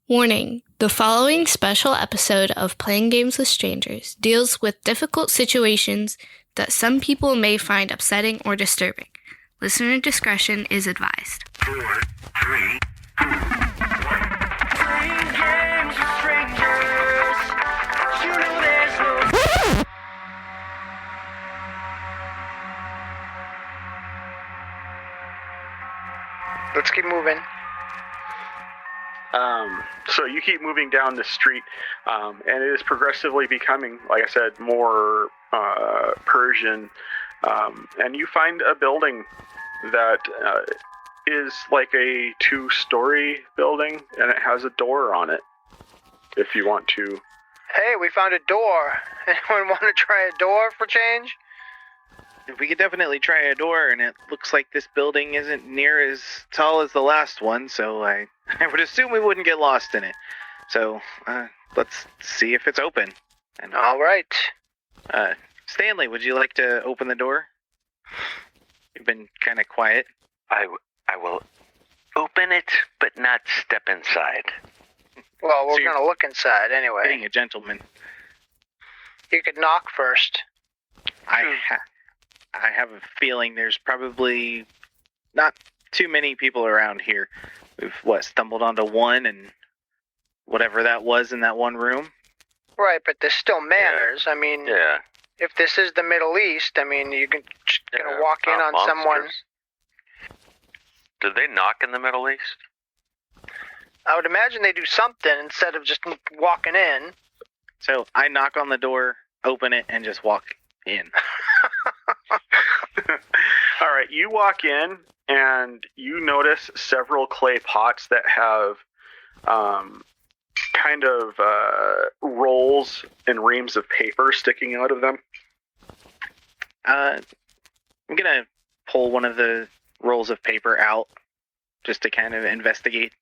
Warning: the following special episode of Playing Games with Strangers deals with difficult situations that some people may find upsetting or disturbing. Listener discretion is advised. 4, 3, 2, 1. Playing games with strangers. You know there's no... Let's keep moving. So you keep moving down the street, and it is progressively becoming, like I said, more Persian. And you find a building that is like a 2-story building, and it has a door on it, if you want to. Hey, we found a door. Anyone want to try a door for change? We could definitely try a door, and it looks like this building isn't near as tall as the last one, so I would assume we wouldn't get lost in it. So, let's see if it's open. And, All right. Stanley, would you like to open the door? You've been kind of quiet. I will open it, but not step inside. Well, we're So you're- going to look inside anyway. Being a gentleman, You could knock first. I have a feeling there's probably not too many people around here. We've, stumbled onto one, and whatever that was in that one room. Right, but there's still manners. I mean, Yeah. if this is the Middle East, I mean, you can Yeah, walk in on monsters. someone. Did they knock in the Middle East? I would imagine they do something instead of just walking in. So I knock on the door, open it, and just walk in. All right, you walk in, and you notice several clay pots that have kind of rolls and reams of paper sticking out of them. I'm gonna pull one of the rolls of paper out just to kind of investigate.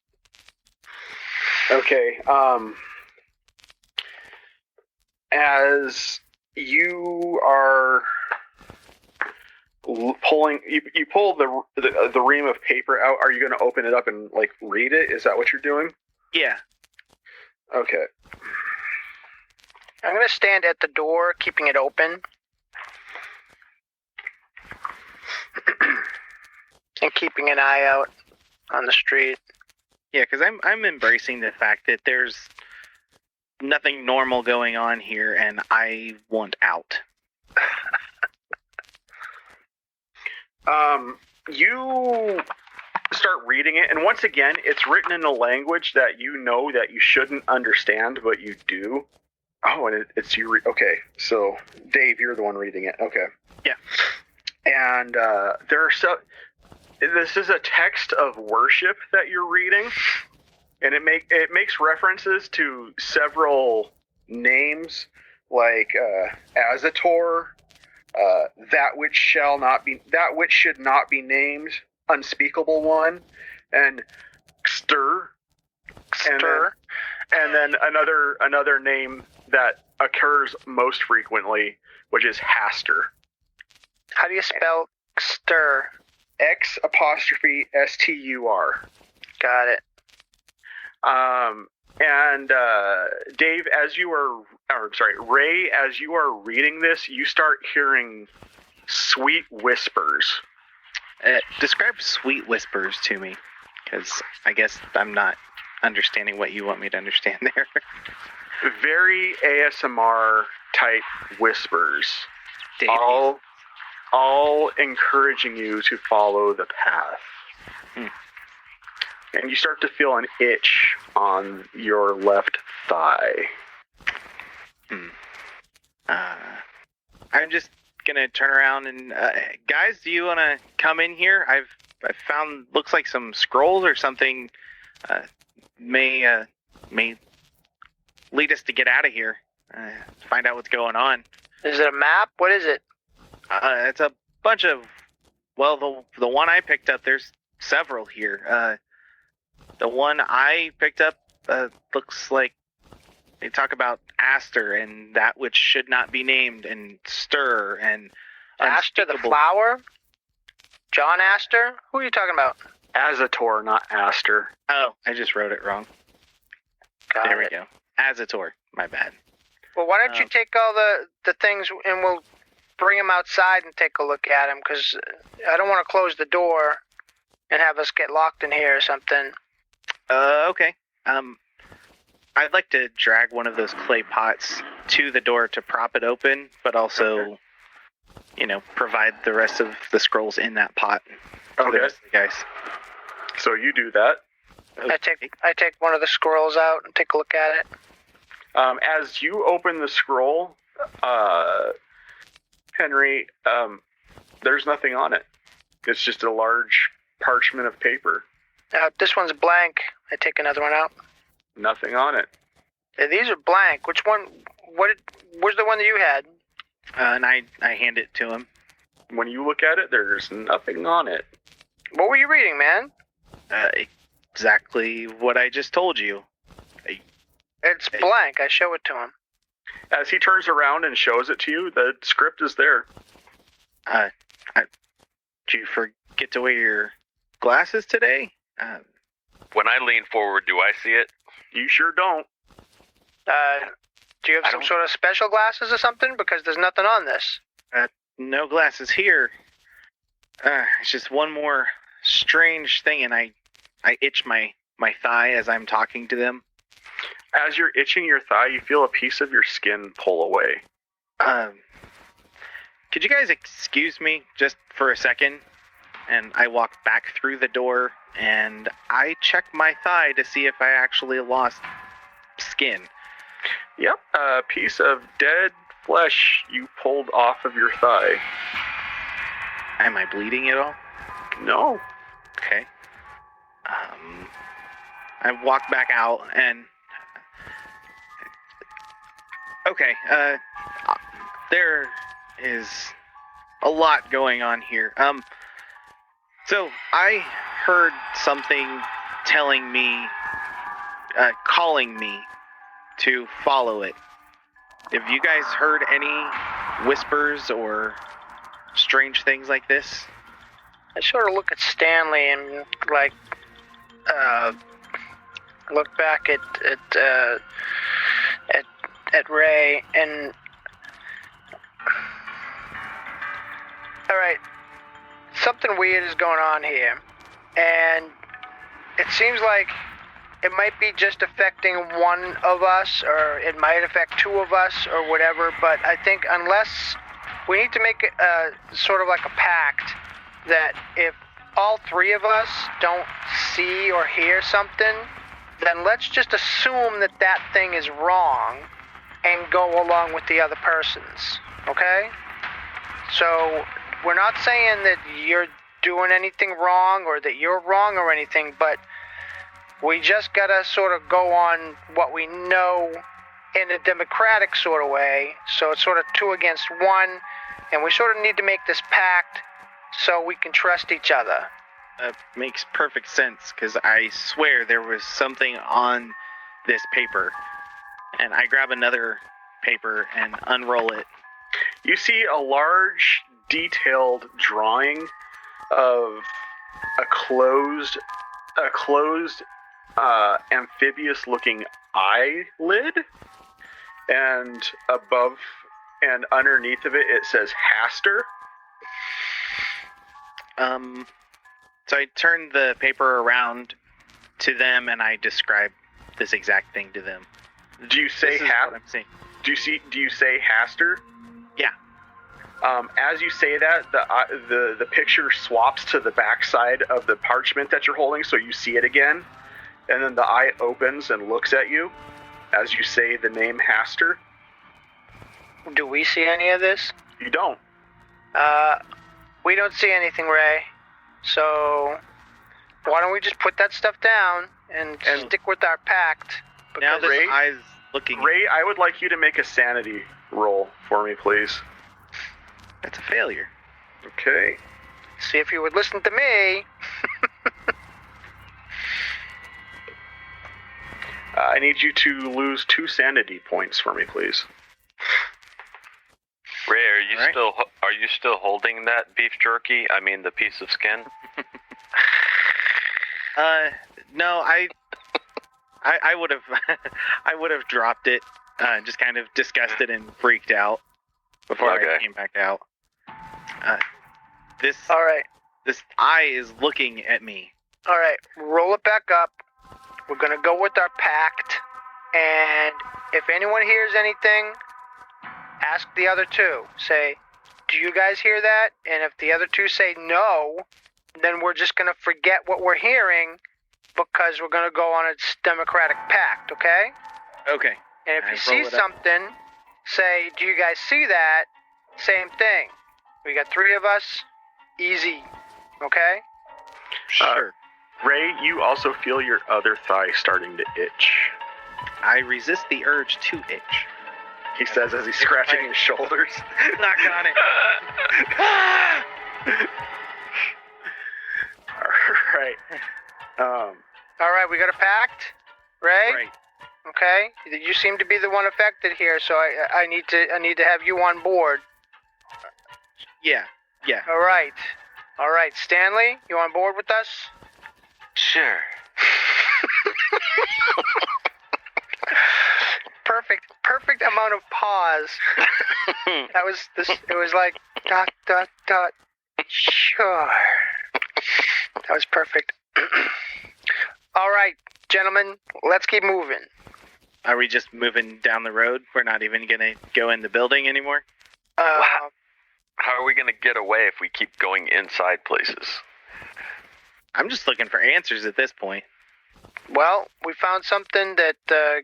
Okay. As you are pulling, you pull the ream of paper out. Are you going to open it up and like read it? Is that what you're doing? Yeah. Okay. I'm going to stand at the door, keeping it open. And keeping an eye out on the street. Yeah, because I'm embracing the fact that there's nothing normal going on here, and I want out. You start reading it, and once again, it's written in a language that you know that you shouldn't understand, but you do. Oh, and it's you. Okay, so Dave, you're the one reading it. Okay. Yeah. And there are this is a text of worship that you're reading, and it makes references to several names like Azator, that which should not be named, unspeakable one, and Xter, and then another name that occurs most frequently, which is Haster. How do you spell stir? X''Stur. Got it. And Dave, Ray, as you are reading this, you start hearing sweet whispers. Describe sweet whispers to me, because I guess I'm not understanding what you want me to understand there. Very ASMR type whispers. Dave, All encouraging you to follow the path. And you start to feel an itch on your left thigh. I'm just gonna turn around and guys, do you want to come in here? I've found looks like some scrolls or something. May lead us to get out of here. Find out what's going on. Is it a map? What is it? It's a bunch of, well, the one I picked up, there's several here. The one I picked up looks like they talk about Aster and that which should not be named, and Stir, and Aster the unspeakable. flower? John Astor? Who are you talking about? Azator, not Aster. Oh, I just wrote it wrong. Got There we it. go. Azator. My bad. Well, why don't you take all the things and we'll bring them outside and take a look at them, because I don't want to close the door and have us get locked in here or something. Okay. I'd like to drag one of those clay pots to the door to prop it open, but also, provide the rest of the scrolls in that pot for the rest of the guys. So you do that. I take one of the scrolls out and take a look at it. As you open the scroll, Henry, there's nothing on it. It's just a large parchment of paper. This one's blank. I take another one out. Nothing on it. These are blank. Which one? Where's the one that you had? And I hand it to him. When you look at it, there's nothing on it. What were you reading, man? Exactly what I just told you. It's blank. I show it to him. As he turns around and shows it to you, the script is there. Did you forget to wear your glasses today? When I lean forward, do I see it? You sure don't. Do you have some sort of special glasses or something? Because there's nothing on this. No glasses here. It's just one more strange thing, and I itch my thigh as I'm talking to them. As you're itching your thigh, you feel a piece of your skin pull away. Could you guys excuse me just for a second? And I walk back through the door, and I check my thigh to see if I actually lost skin. Yep, a piece of dead flesh you pulled off of your thigh. Am I bleeding at all? No. Okay. I walk back out, and... Okay, there is a lot going on here. So I heard something telling me, calling me to follow it. Have you guys heard any whispers or strange things like this? I sort of look at Stanley and look back at Ray and. All right, something weird is going on here, and it seems like it might be just affecting one of us, or it might affect two of us, or whatever. But I think unless we need to make sort of like a pact that if all three of us don't see or hear something, then let's just assume that that thing is wrong and go along with the other person's, okay? So we're not saying that you're doing anything wrong or that you're wrong or anything, but we just gotta sort of go on what we know in a democratic sort of way. So it's sort of 2 against 1, and we sort of need to make this pact so we can trust each other. Makes perfect sense, because I swear there was something on this paper. And I grab another paper and unroll it. You see a large, detailed drawing of a closed amphibious-looking eyelid, and above and underneath of it, it says Haster. So I turn the paper around to them, and I describe this exact thing to them. Do you say This is what I'm saying. Do you say Haster? Yeah. As you say that, the picture swaps to the backside of the parchment that you're holding, so you see it again, and then the eye opens and looks at you as you say the name Haster. Do we see any of this? You don't. We don't see anything, Ray. So why don't we just put that stuff down and stick with our pact? Now this Ray- eye's looking... Ray, I would like you to make a sanity roll for me, please. That's a failure. Okay. See if you would listen to me. I need you to lose 2 sanity points for me, please. Ray, All right. are you still holding that beef jerky? I mean, the piece of skin. No, I would have I would have dropped it, just kind of disgusted and freaked out before I came back out. This eye is looking at me. All right, roll it back up. We're gonna go with our pact, and if anyone hears anything, ask the other two. Say, do you guys hear that? And if the other two say no, then we're just gonna forget what we're hearing because we're gonna go on a democratic pact, okay? Okay. And if you see something, say, do you guys see that? Same thing. We got 3 of us. Easy. Okay? Sure. Ray, you also feel your other thigh starting to itch. I resist the urge to itch. He says as he's scratching his shoulders. Knock on it. All right, we got a pact, Ray? Right. Okay? You seem to be the one affected here, so I need to have you on board. Yeah. All right, Stanley, you on board with us? Sure. Perfect amount of pause. It was like dot. Sure. That was perfect. All right, gentlemen, let's keep moving. Are we just moving down the road? We're not even gonna go in the building anymore? How are we going to get away if we keep going inside places? I'm just looking for answers at this point. Well, we found something that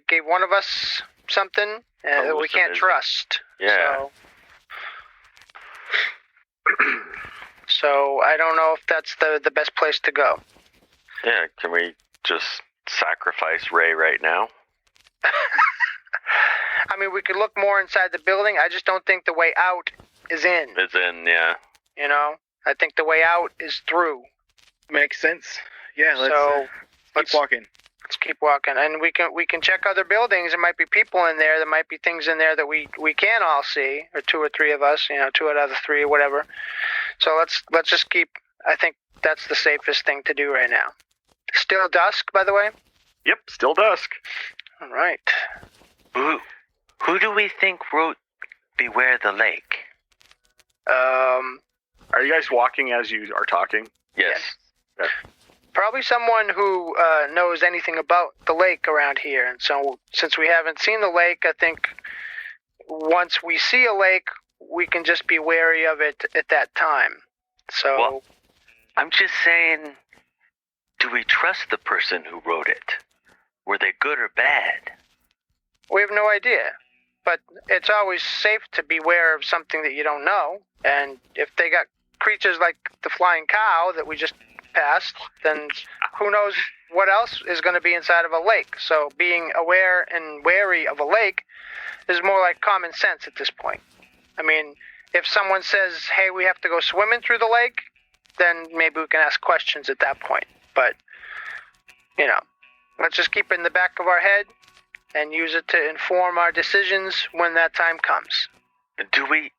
gave one of us something that we can't trust. Yeah. So I don't know if that's the best place to go. Yeah, can we just sacrifice Ray right now? I mean, we could look more inside the building. I just don't think the way out is in. It's in, yeah. You know? I think the way out is through. Makes sense. Yeah, let's keep walking. Let's keep walking. And we can check other buildings. There might be people in there. There might be things in there that we can't all see, or 2 or 3 of us, 2 out of the 3 or whatever. So let's just keep, I think that's the safest thing to do right now. Still dusk, by the way? Yep, still dusk. All right. Who do we think wrote Beware the Lake? Are you guys walking as you are talking? Yes. Okay. Probably someone who knows anything about the lake around here. And so since we haven't seen the lake, I think once we see a lake, we can just be wary of it at that time. So well, I'm just saying, do we trust the person who wrote it? Were they good or bad? we have no idea. But it's always safe to beware of something that you don't know. And if they got creatures like the flying cow that we just passed, then who knows what else is going to be inside of a lake. So being aware and wary of a lake is more like common sense at this point. I mean, if someone says, hey, we have to go swimming through the lake, then maybe we can ask questions at that point. But, you know, let's just keep it in the back of our head and use it to inform our decisions when that time comes. Do we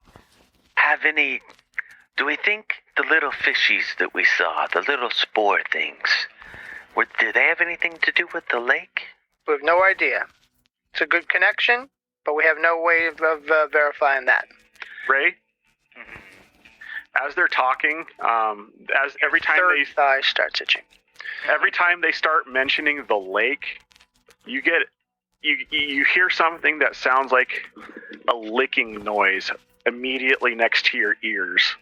think the little fishies that we saw, the little spore things, do they have anything to do with the lake? We have no idea. It's a good connection, but we have no way of verifying that. Ray? Mm-hmm. As they're talking, as every time Third thigh starts itching. Every time they start mentioning the lake, you hear something that sounds like a licking noise immediately next to your ears.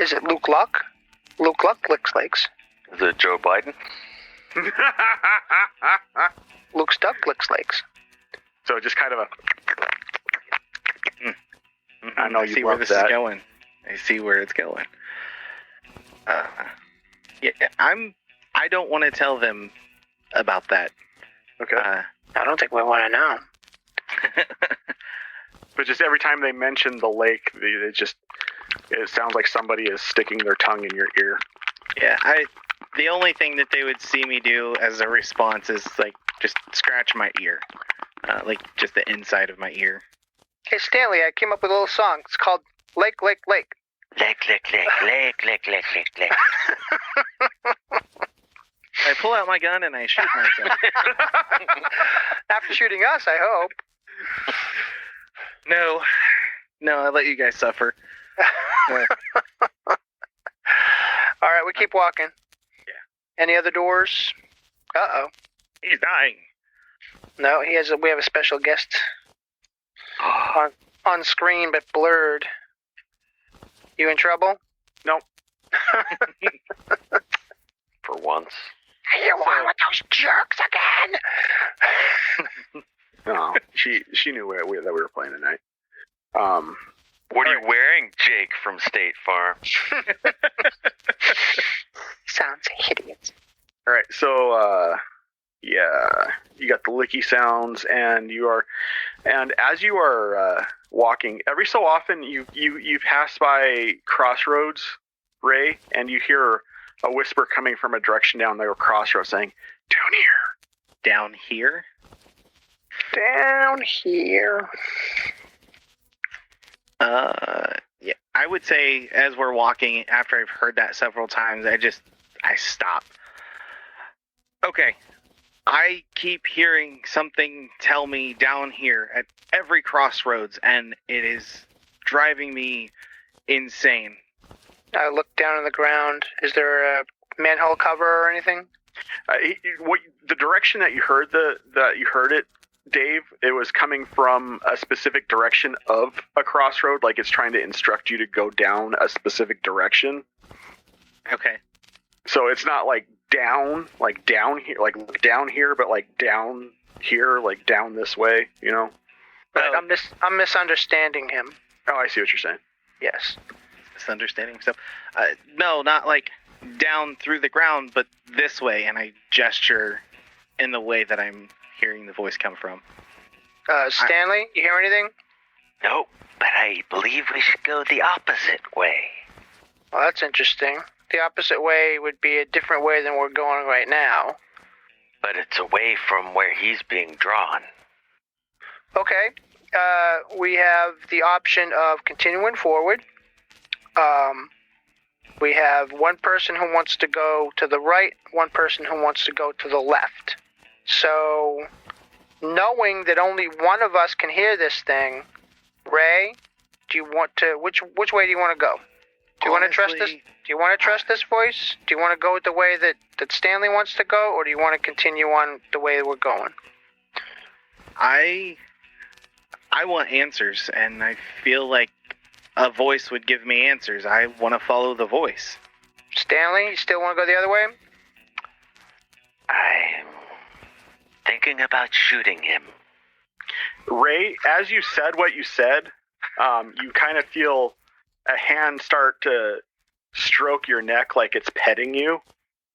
Is it Luke Luck? Luke Luck licks lakes. Is it Joe Biden? Luke Stuck licks lakes. So just kind of a... I know you see love where this that. is going. I see where it's going. Yeah, I don't want to tell them about that. Okay. I don't think we want to know. But just every time they mention the lake, it sounds like somebody is sticking their tongue in your ear. Yeah, the only thing that they would see me do as a response is like just scratch my ear, like just the inside of my ear. Hey Stanley, I came up with a little song. It's called Lake, Lake, Lake. Lake, lake, lake, lake, lake, lake, lake, lake. I pull out my gun and I shoot myself. After shooting us, I hope. No, I let you guys suffer. All right, we keep walking. Yeah. Any other doors? Uh-oh. He's dying. No, we have a special guest on screen, but blurred. You in trouble? Nope. For once. You want with those jerks again? No, she knew that we were playing tonight. What are you wearing, Jake from State Farm? Sounds hideous. All right, so yeah, you got the licky sounds, and as you are walking, every so often you pass by crossroads, Ray, and you hear a whisper coming from a direction down the crossroads saying, "Down here." Down here? Down here. Yeah. I would say as we're walking, after I've heard that several times, I stop. Okay. I keep hearing something tell me down here at every crossroads, and it is driving me insane. I look down on the ground. Is there a manhole cover or anything? The direction that you heard it, Dave, it was coming from a specific direction of a crossroad, like it's trying to instruct you to go down a specific direction. Okay. So it's not like down here, like down here, but like down here, like down this way, you know? But I'm misunderstanding him. Oh, I see what you're saying. Yes. Misunderstanding stuff. No, not like down through the ground, but this way, and I gesture in the way that I'm hearing the voice come from. Stanley, you hear anything? No, but I believe we should go the opposite way. Well, that's interesting. The opposite way would be a different way than we're going right now. But it's away from where he's being drawn. Okay. We have the option of continuing forward. We have one person who wants to go to the right, one person who wants to go to the left. So, knowing that only one of us can hear this thing, Ray, do you want to? Which way do you want to go? Do you want to trust this? Do you want to trust this voice? Do you want to go the way that Stanley wants to go, or do you want to continue on the way we're going? I want answers, and I feel like a voice would give me answers. I want to follow the voice. Stanley, you still want to go the other way? I'm thinking about shooting him. Ray, as you said what you said, you kind of feel a hand start to stroke your neck like it's petting you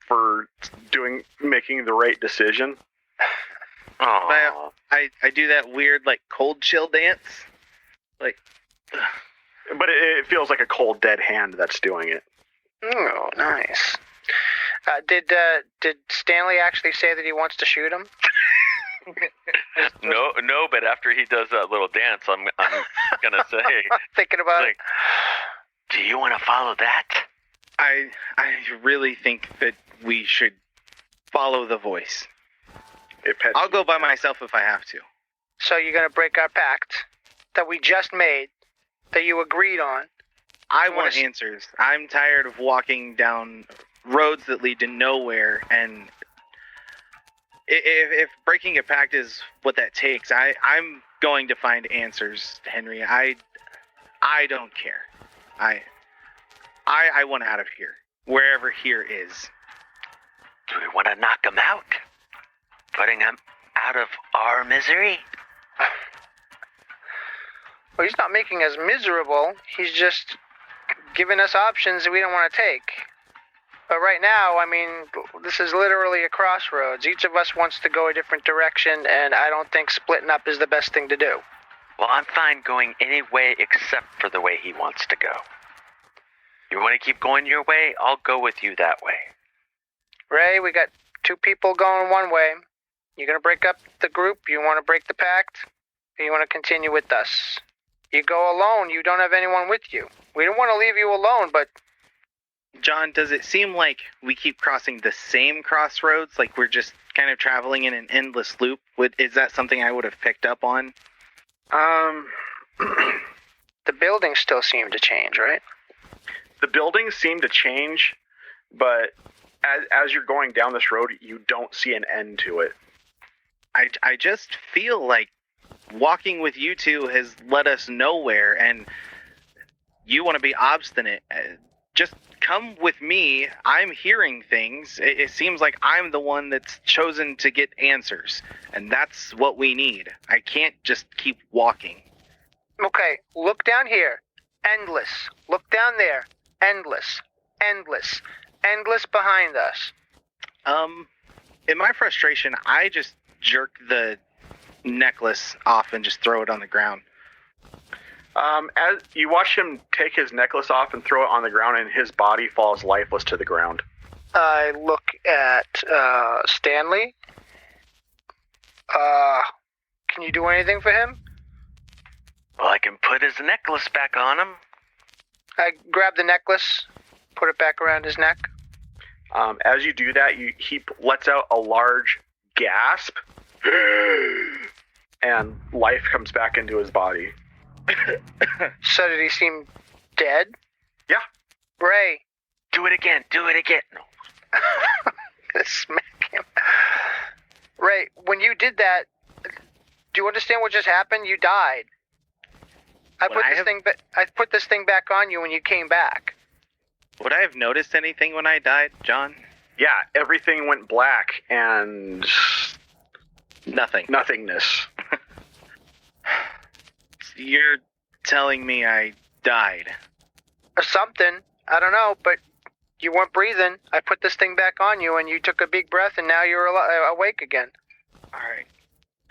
for making the right decision. Oh, I do that weird, like, cold chill dance. Like, but it feels like a cold, dead hand that's doing it. Oh, nice. Did Stanley actually say that he wants to shoot him? No, but after he does that little dance, I'm gonna say, Thinking about it. Do you want to follow that? I really think that we should follow the voice. I'll go by myself if I have to. So you're going to break our pact that we just made, that you agreed on? I want answers. I'm tired of walking down roads that lead to nowhere, and if breaking a pact is what that takes, I'm going to find answers, Henry. I don't care. I want out of here, wherever here is. Do we want to knock him out? Putting him out of our misery? Well, he's not making us miserable. He's just giving us options that we don't want to take. But right now, I mean, this is literally a crossroads. Each of us wants to go a different direction, and I don't think splitting up is the best thing to do. Well, I'm fine going any way except for the way he wants to go. You want to keep going your way? I'll go with you that way. Ray, we got two people going one way. You gonna break up the group? You want to break the pact? Or you want to continue with us? You go alone, you don't have anyone with you. We don't want to leave you alone, but John, does it seem like we keep crossing the same crossroads? Like we're just kind of traveling in an endless loop? Is that something I would have picked up on? The buildings still seem to change, right? The buildings seem to change, but as you're going down this road, you don't see an end to it. I just feel like walking with you two has led us nowhere, and you want to be obstinate. Just come with me. I'm hearing things. It seems like I'm the one that's chosen to get answers, and that's what we need. I can't just keep walking. Okay, look down here. Endless. Look down there. Endless. Endless. Endless behind us. In my frustration, I just jerk the necklace off and just throw it on the ground. As you watch him take his necklace off and throw it on the ground, and his body falls lifeless to the ground. I look at Stanley. Can you do anything for him? Well, I can put his necklace back on him. I grab the necklace, put it back around his neck. As you do that, he lets out a large gasp, and life comes back into his body. So did he seem dead? Yeah. Ray. Do it again. Do it again. No. I'm gonna smack him. Ray, when you did that, do you understand what just happened? You died. I put this thing back on you when you came back. Would I have noticed anything when I died, John? Yeah, everything went black and nothingness. You're telling me I died. Or something. I don't know, but you weren't breathing. I put this thing back on you and you took a big breath and now you're awake again. All right.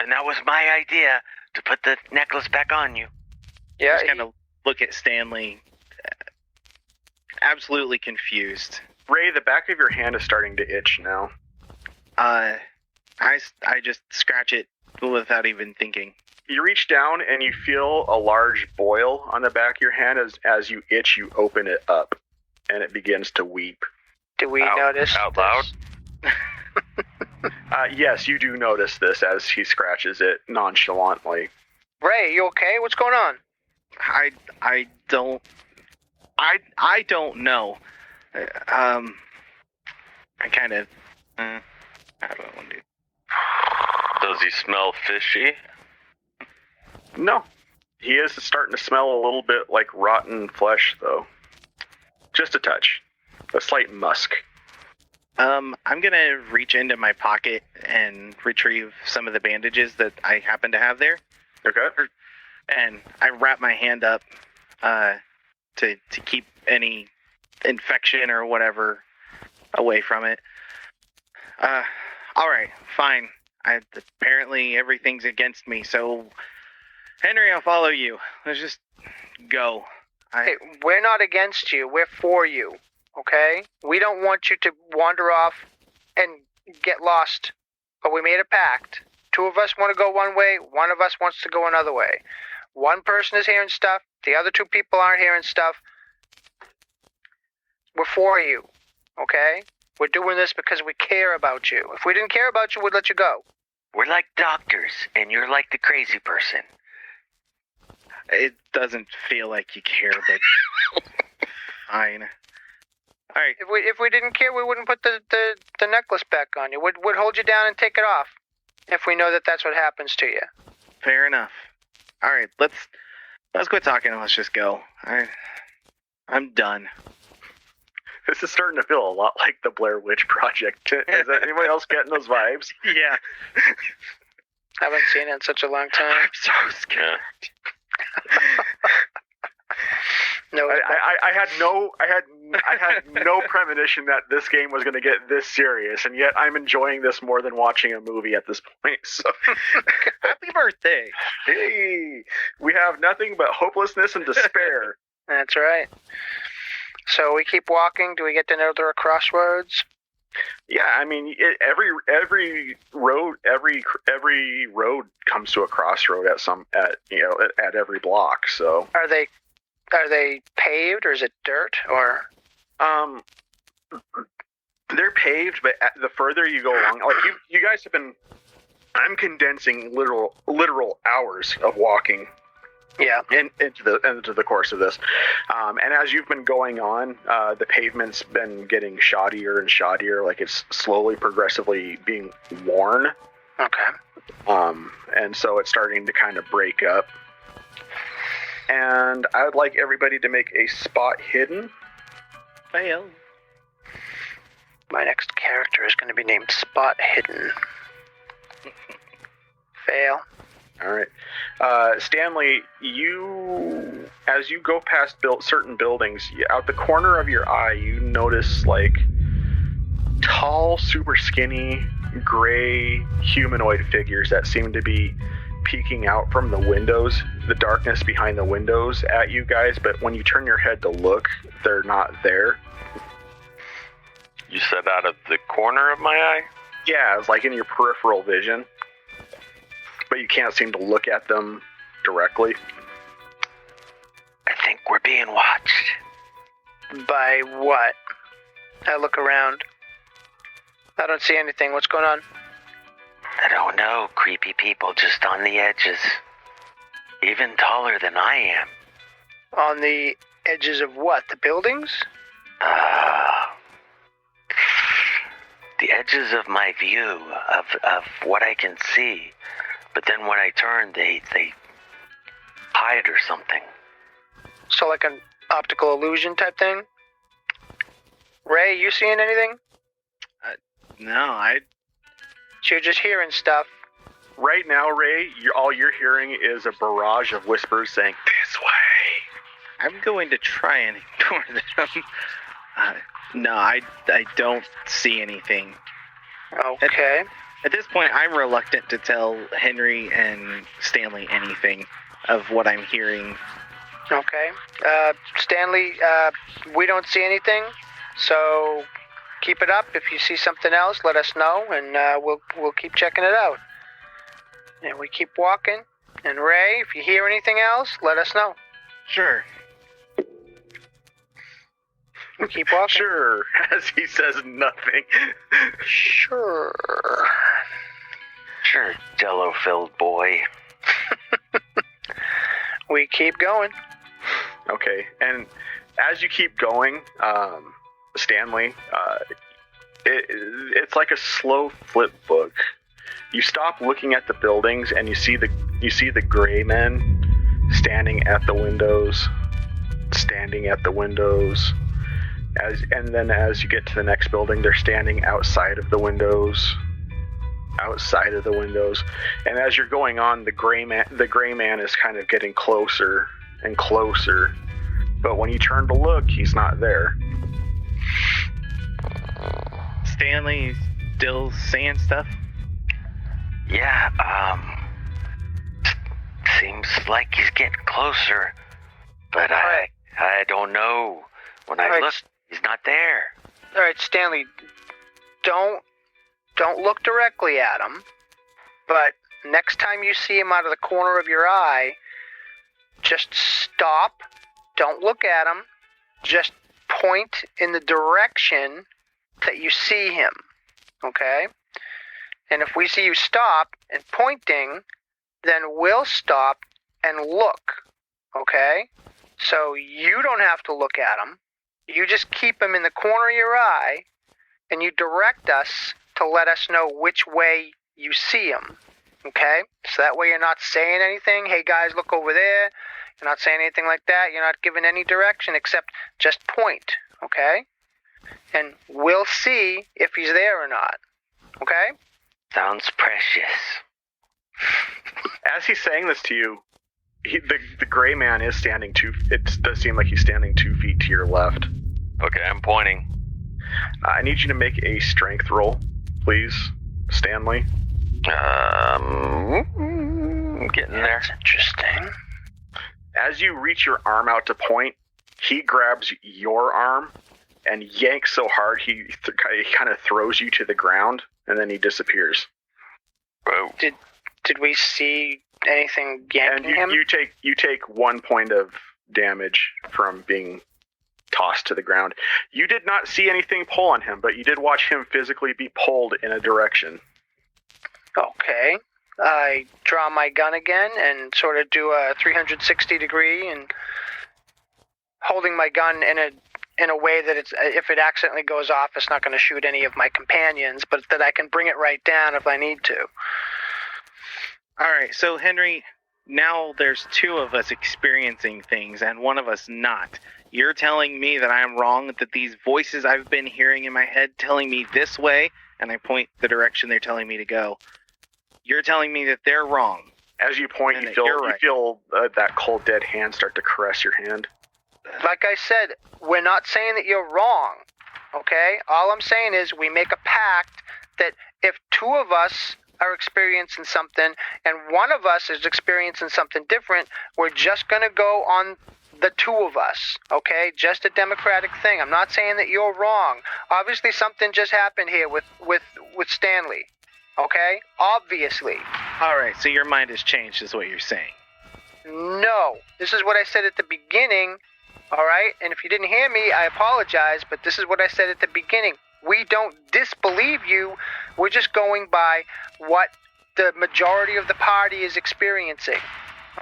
And that was my idea, to put the necklace back on you. Yeah. Just kind of look at Stanley, absolutely confused. Ray, the back of your hand is starting to itch now. I just scratch it without even thinking. You reach down and you feel a large boil on the back of your hand. As you itch, you open it up and it begins to weep. Do we notice out loud? Yes, you do notice this as he scratches it nonchalantly. Ray, you okay? What's going on? I don't know. I kind of how do I want to do? Does he smell fishy? No. He is starting to smell a little bit like rotten flesh, though. Just a touch. A slight musk. I'm gonna reach into my pocket and retrieve some of the bandages that I happen to have there. Okay. And I wrap my hand up to keep any infection or whatever away from it. All right, fine. Apparently everything's against me, so Henry, I'll follow you. Let's just go. Hey, we're not against you. We're for you. Okay? We don't want you to wander off and get lost. But we made a pact. Two of us want to go one way. One of us wants to go another way. One person is hearing stuff. The other two people aren't hearing stuff. We're for you. Okay? We're doing this because we care about you. If we didn't care about you, we'd let you go. We're like doctors, and you're like the crazy person. It doesn't feel like you care, but fine. All right. If we didn't care, we wouldn't put the necklace back on you. We'd hold you down and take it off. If we know that that's what happens to you. Fair enough. All right, let's quit talking and let's just go. I'm done. This is starting to feel a lot like the Blair Witch Project. Is anybody else getting those vibes? Yeah. Haven't seen it in such a long time. I'm so scared. No, I had no premonition that this game was going to get this serious, and yet I'm enjoying this more than watching a movie at this point. So, happy birthday! Hey, we have nothing but hopelessness and despair. That's right. So we keep walking. Do we get to another crossroads? Yeah, I mean, every road comes to a crossroad at every block. So Are they paved or is it dirt or? they're paved, but the further you go along, like you guys have been, I'm condensing literal hours of walking. Yeah. Into the course of this, and as you've been going on, the pavement's been getting shoddier and shoddier, like it's slowly, progressively being worn. Okay. And so it's starting to kind of break up. And I would like everybody to make a spot hidden. Fail. My next character is going to be named Spot Hidden. Fail. All right. Stanley, as you go past certain buildings, out the corner of your eye, you notice like tall, super skinny, gray humanoid figures that seem to be peeking out from the windows, the darkness behind the windows at you guys, but when you turn your head to look, they're not there. You said out of the corner of my eye? Yeah, it's like in your peripheral vision. But you can't seem to look at them directly. I think we're being watched. By what? I look around. I don't see anything. What's going on? I don't know. Creepy people just on the edges. Even taller than I am. On the edges of what? The buildings? The edges of my view, of what I can see. But then when I turn, they hide or something. So like an optical illusion type thing? Ray, you seeing anything? No, So you're just hearing stuff. Right now, Ray, all you're hearing is a barrage of whispers saying, "This way." I'm going to try and ignore them. No, I don't see anything. Okay. At this point, I'm reluctant to tell Henry and Stanley anything of what I'm hearing. Okay. Stanley, we don't see anything, so keep it up. If you see something else, let us know, and we'll keep checking it out. And we keep walking. And Ray, if you hear anything else, let us know. Sure. We keep walking. Sure, as he says nothing. Sure. Sure, jello-filled boy. We keep going. Okay, and as you keep going, Stanley, it's like a slow flip book. You stop looking at the buildings, and you see the gray men standing at the windows. And then as you get to the next building, they're standing outside of the windows. And as you're going on, the gray man is kind of getting closer and closer. But when you turn to look, he's not there. Stanley still saying stuff? Yeah, seems like he's getting closer, but I don't know. When I look, he's not there. All right, Stanley, don't look directly at him, but next time you see him out of the corner of your eye, just stop, don't look at him, just point in the direction that you see him, okay? And if we see you stop and pointing, then we'll stop and look, okay? So you don't have to look at him. You just keep him in the corner of your eye, and you direct us to let us know which way you see him, okay? So that way you're not saying anything, hey guys, look over there. You're not saying anything like that. You're not giving any direction except just point, okay? And we'll see if he's there or not, okay? Sounds precious. As he's saying this to you, the gray man is standing it does seem like he's standing 2 feet to your left. Okay, I'm pointing. I need you to make a strength roll, please, Stanley. Getting there. That's interesting. As you reach your arm out to point, he grabs your arm and yanks so hard he kind of throws you to the ground, and then he disappears. Whoa. Did we see anything yanking him? And you take 1 point of damage from being tossed to the ground. You did not see anything pull on him, but you did watch him physically be pulled in a direction. Okay. I draw my gun again and sort of do a 360 degree and holding my gun in a way that it's, if it accidentally goes off, it's not going to shoot any of my companions, but that I can bring it right down if I need to. All right, so Henry, now there's two of us experiencing things and one of us not. You're telling me that I'm wrong, that these voices I've been hearing in my head telling me this way, and I point the direction they're telling me to go. You're telling me that they're wrong. As you point, you feel that cold, dead hand start to caress your hand. Like I said, we're not saying that you're wrong, okay? All I'm saying is we make a pact that if two of us are experiencing something and one of us is experiencing something different, we're just going to go on the two of us, okay? Just a democratic thing. I'm not saying that you're wrong. Obviously, something just happened here with Stanley, okay? Obviously. All right, so your mind has changed is what you're saying. No. This is what I said at the beginning, all right? And if you didn't hear me, I apologize, but this is what I said at the beginning. We don't disbelieve you. We're just going by what the majority of the party is experiencing,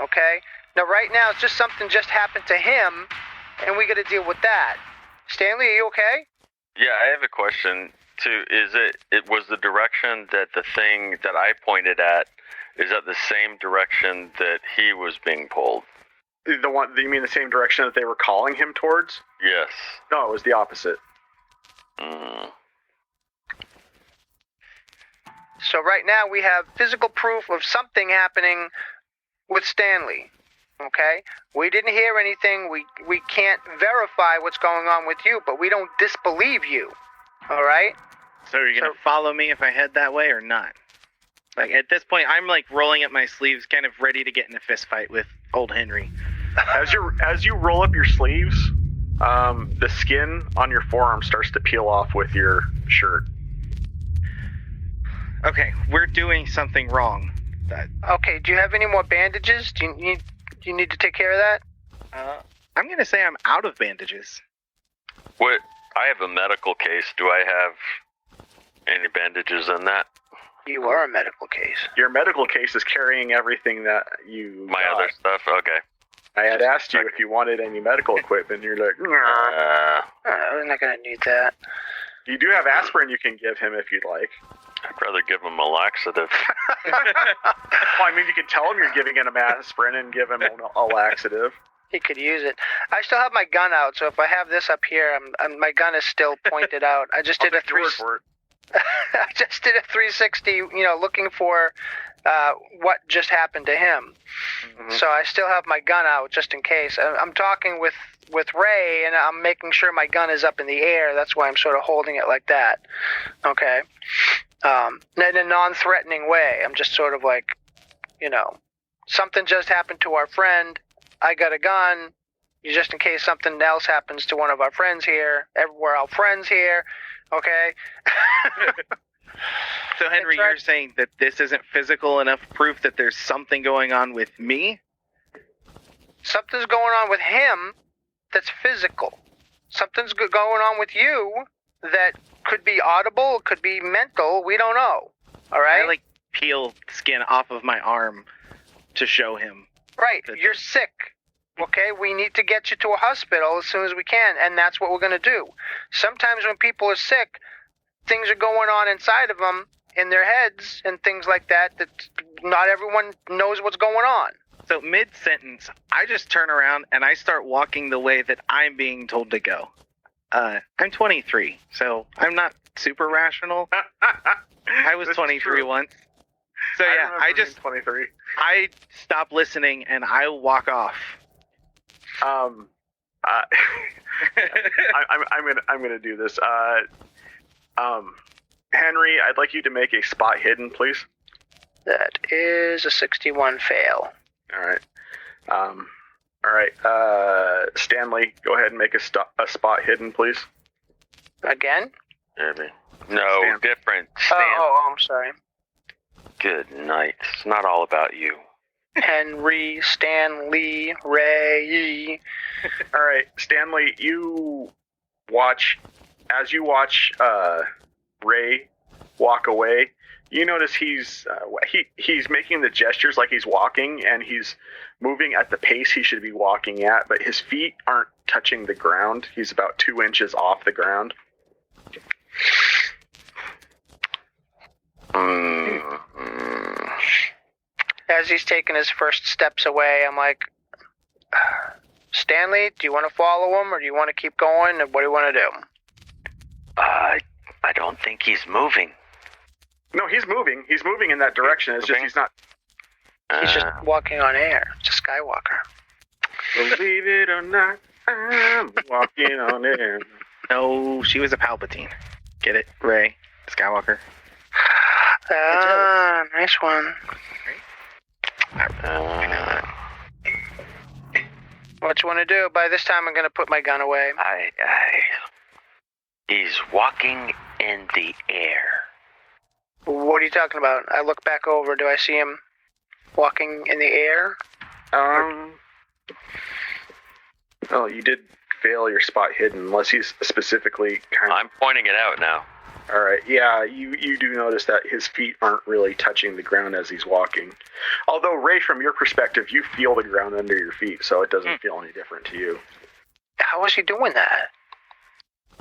okay? Now, right now, it's just something just happened to him, and we got to deal with that. Stanley, are you okay? Yeah, I have a question, too. It was the direction that the thing that I pointed at, is that the same direction that he was being pulled? The one, you mean the same direction that they were calling him towards? Yes. No, it was the opposite. So right now we have physical proof of something happening with Stanley, okay? We didn't hear anything. We can't verify what's going on with you, but we don't disbelieve you, all right? So are you going to follow me if I head that way or not? Like, at this point, I'm, like, rolling up my sleeves, kind of ready to get in a fist fight with old Henry. As you roll up your sleeves, the skin on your forearm starts to peel off with your shirt. Okay, we're doing something wrong. Okay, do you have any more bandages? Do you need to take care of that? I'm going to say I'm out of bandages. What? I have a medical case. Do I have any bandages in that? You are a medical case. Your medical case is carrying everything that you My got. other stuff? Okay. I had asked you if you wanted any medical equipment, and you're like, we're not going to need that. You do have aspirin you can give him if you'd like. I'd rather give him a laxative. Well, I mean, you could tell him you're giving him aspirin and give him a laxative. He could use it. I still have my gun out, so if I have this up here, my gun is still pointed out. I just did a 360, looking for what just happened to him. Mm-hmm. So I still have my gun out just in case. I'm talking with Ray, and I'm making sure my gun is up in the air. That's why I'm sort of holding it like that. Okay. In a non-threatening way. I'm just sort of like, something just happened to our friend. I got a gun. Just in case something else happens to one of our friends here. We're all friends here. Okay? So, Henry, you're saying that this isn't physical enough proof that there's something going on with me? Something's going on with him that's physical. Something's going on with you that could be audible, could be mental. We don't know. All right? I, peel skin off of my arm to show him. Right. You're sick. Okay? We need to get you to a hospital as soon as we can, and that's what we're going to do. Sometimes when people are sick, things are going on inside of them, in their heads, and things like that not everyone knows what's going on. So mid-sentence, I just turn around and I start walking the way that I'm being told to go. I'm 23, so I'm not super rational. I was 23 once. So yeah, I just 23. I stop listening and I walk off. I'm gonna do this. Henry, I'd like you to make a spot hidden, please. That is a 61 fail. All right. Stanley, go ahead and make a spot hidden, please. Again? Maybe. No, Stan. different. Stan. Oh, I'm sorry. Good night. It's not all about you. Henry, Stanley, Ray. All right, Stanley, you watch Ray walk away. You notice he's making the gestures like he's walking, and he's moving at the pace he should be walking at, but his feet aren't touching the ground. He's about 2 inches off the ground. As he's taking his first steps away, I'm like, Stanley, do you want to follow him, or do you want to keep going, and what do you want to do? I don't think he's moving. No, he's moving. He's moving in that direction. It's just he's not. He's just walking on air. It's a Skywalker. Believe it or not, I'm walking on air. No, she was a Palpatine. Get it, Ray Skywalker. Nice one. What you want to do? By this time, I'm going to put my gun away. He's walking in the air. What are you talking about? I look back over. Do I see him walking in the air? Oh, you did fail your spot hidden, unless he's specifically kind of... I'm pointing it out now. All right, yeah, you do notice that his feet aren't really touching the ground as he's walking. Although, Ray, from your perspective, you feel the ground under your feet, so it doesn't feel any different to you. How is he doing that?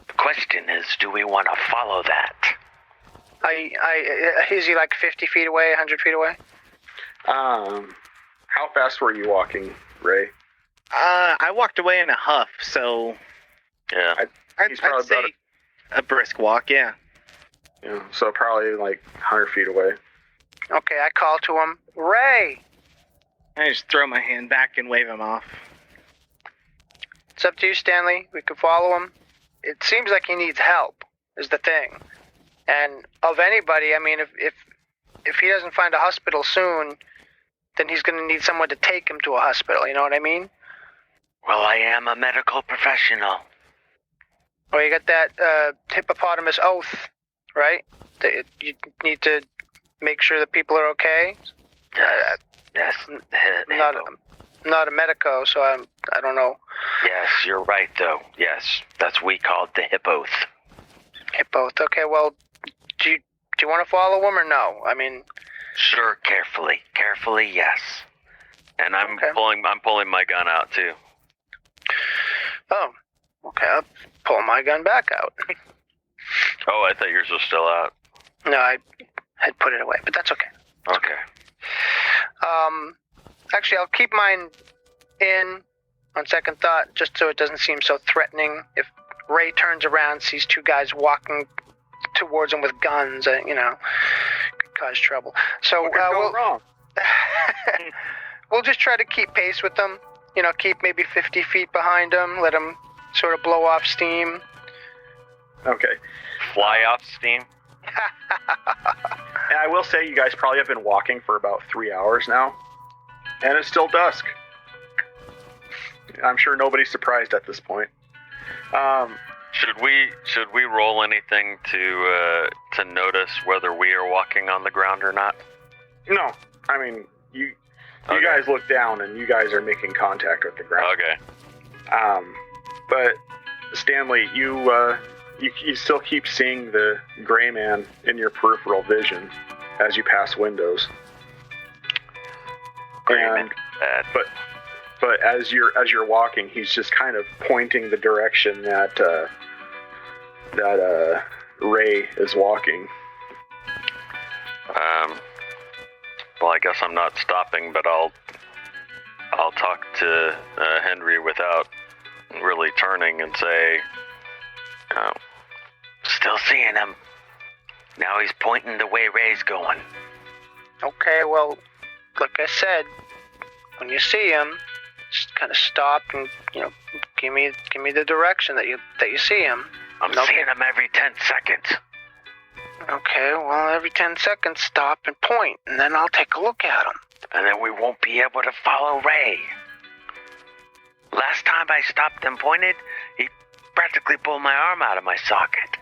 The question is, do we want to follow that? Is he like 50 feet away, 100 feet away? How fast were you walking, Ray? I walked away in a huff, so Yeah. He's probably I'd say about a brisk walk, yeah. Yeah, so probably like 100 feet away. Okay, I call to him, Ray! I just throw my hand back and wave him off. It's up to you, Stanley. We can follow him. It seems like he needs help, is the thing. And of anybody, I mean, if he doesn't find a hospital soon, then he's going to need someone to take him to a hospital, you know what I mean? Well, I am a medical professional. Well, you got that hippopotamus oath, right? That you need to make sure that people are okay. Yes. Not a medico, so I don't know. Yes, you're right, though. Yes, that's we called the hip oath. Hip oath. Okay, well, do you want to follow him or no? I mean, Sure, carefully, yes. And I'm Okay. pulling my gun out too. oh, okay. I'll pull my gun back out. Oh, I thought yours was still out. No, I had put it away, but that's okay. Okay. Actually, I'll keep mine in on second thought, just so it doesn't seem so threatening. If Ray turns around, sees two guys walking towards him with guns, could cause trouble. So What could go wrong? we'll just try to keep pace with them. Keep maybe 50 feet behind them. Let them sort of blow off steam. Okay. Fly off steam. And I will say you guys probably have been walking for about 3 hours now, and it's still dusk. I'm sure nobody's surprised at this point. Should we roll anything to notice whether we are walking on the ground or not? No, I mean you Okay. guys look down and you guys are making contact with the ground. Okay. But Stanley, you still keep seeing the gray man in your peripheral vision as you pass windows. Agreement. But as you're walking, he's just kind of pointing the direction that Ray is walking. Well, I guess I'm not stopping, but I'll talk to Henry without really turning and say, Still seeing him. Now he's pointing the way Ray's going. Okay, well, like I said, when you see him, just kind of stop and give me the direction that you see him. I'm Okay. seeing him every 10 seconds. Okay, well, every 10 seconds, stop and point, and then I'll take a look at him. And then we won't be able to follow Ray. Last time I stopped and pointed, he practically pulled my arm out of my socket.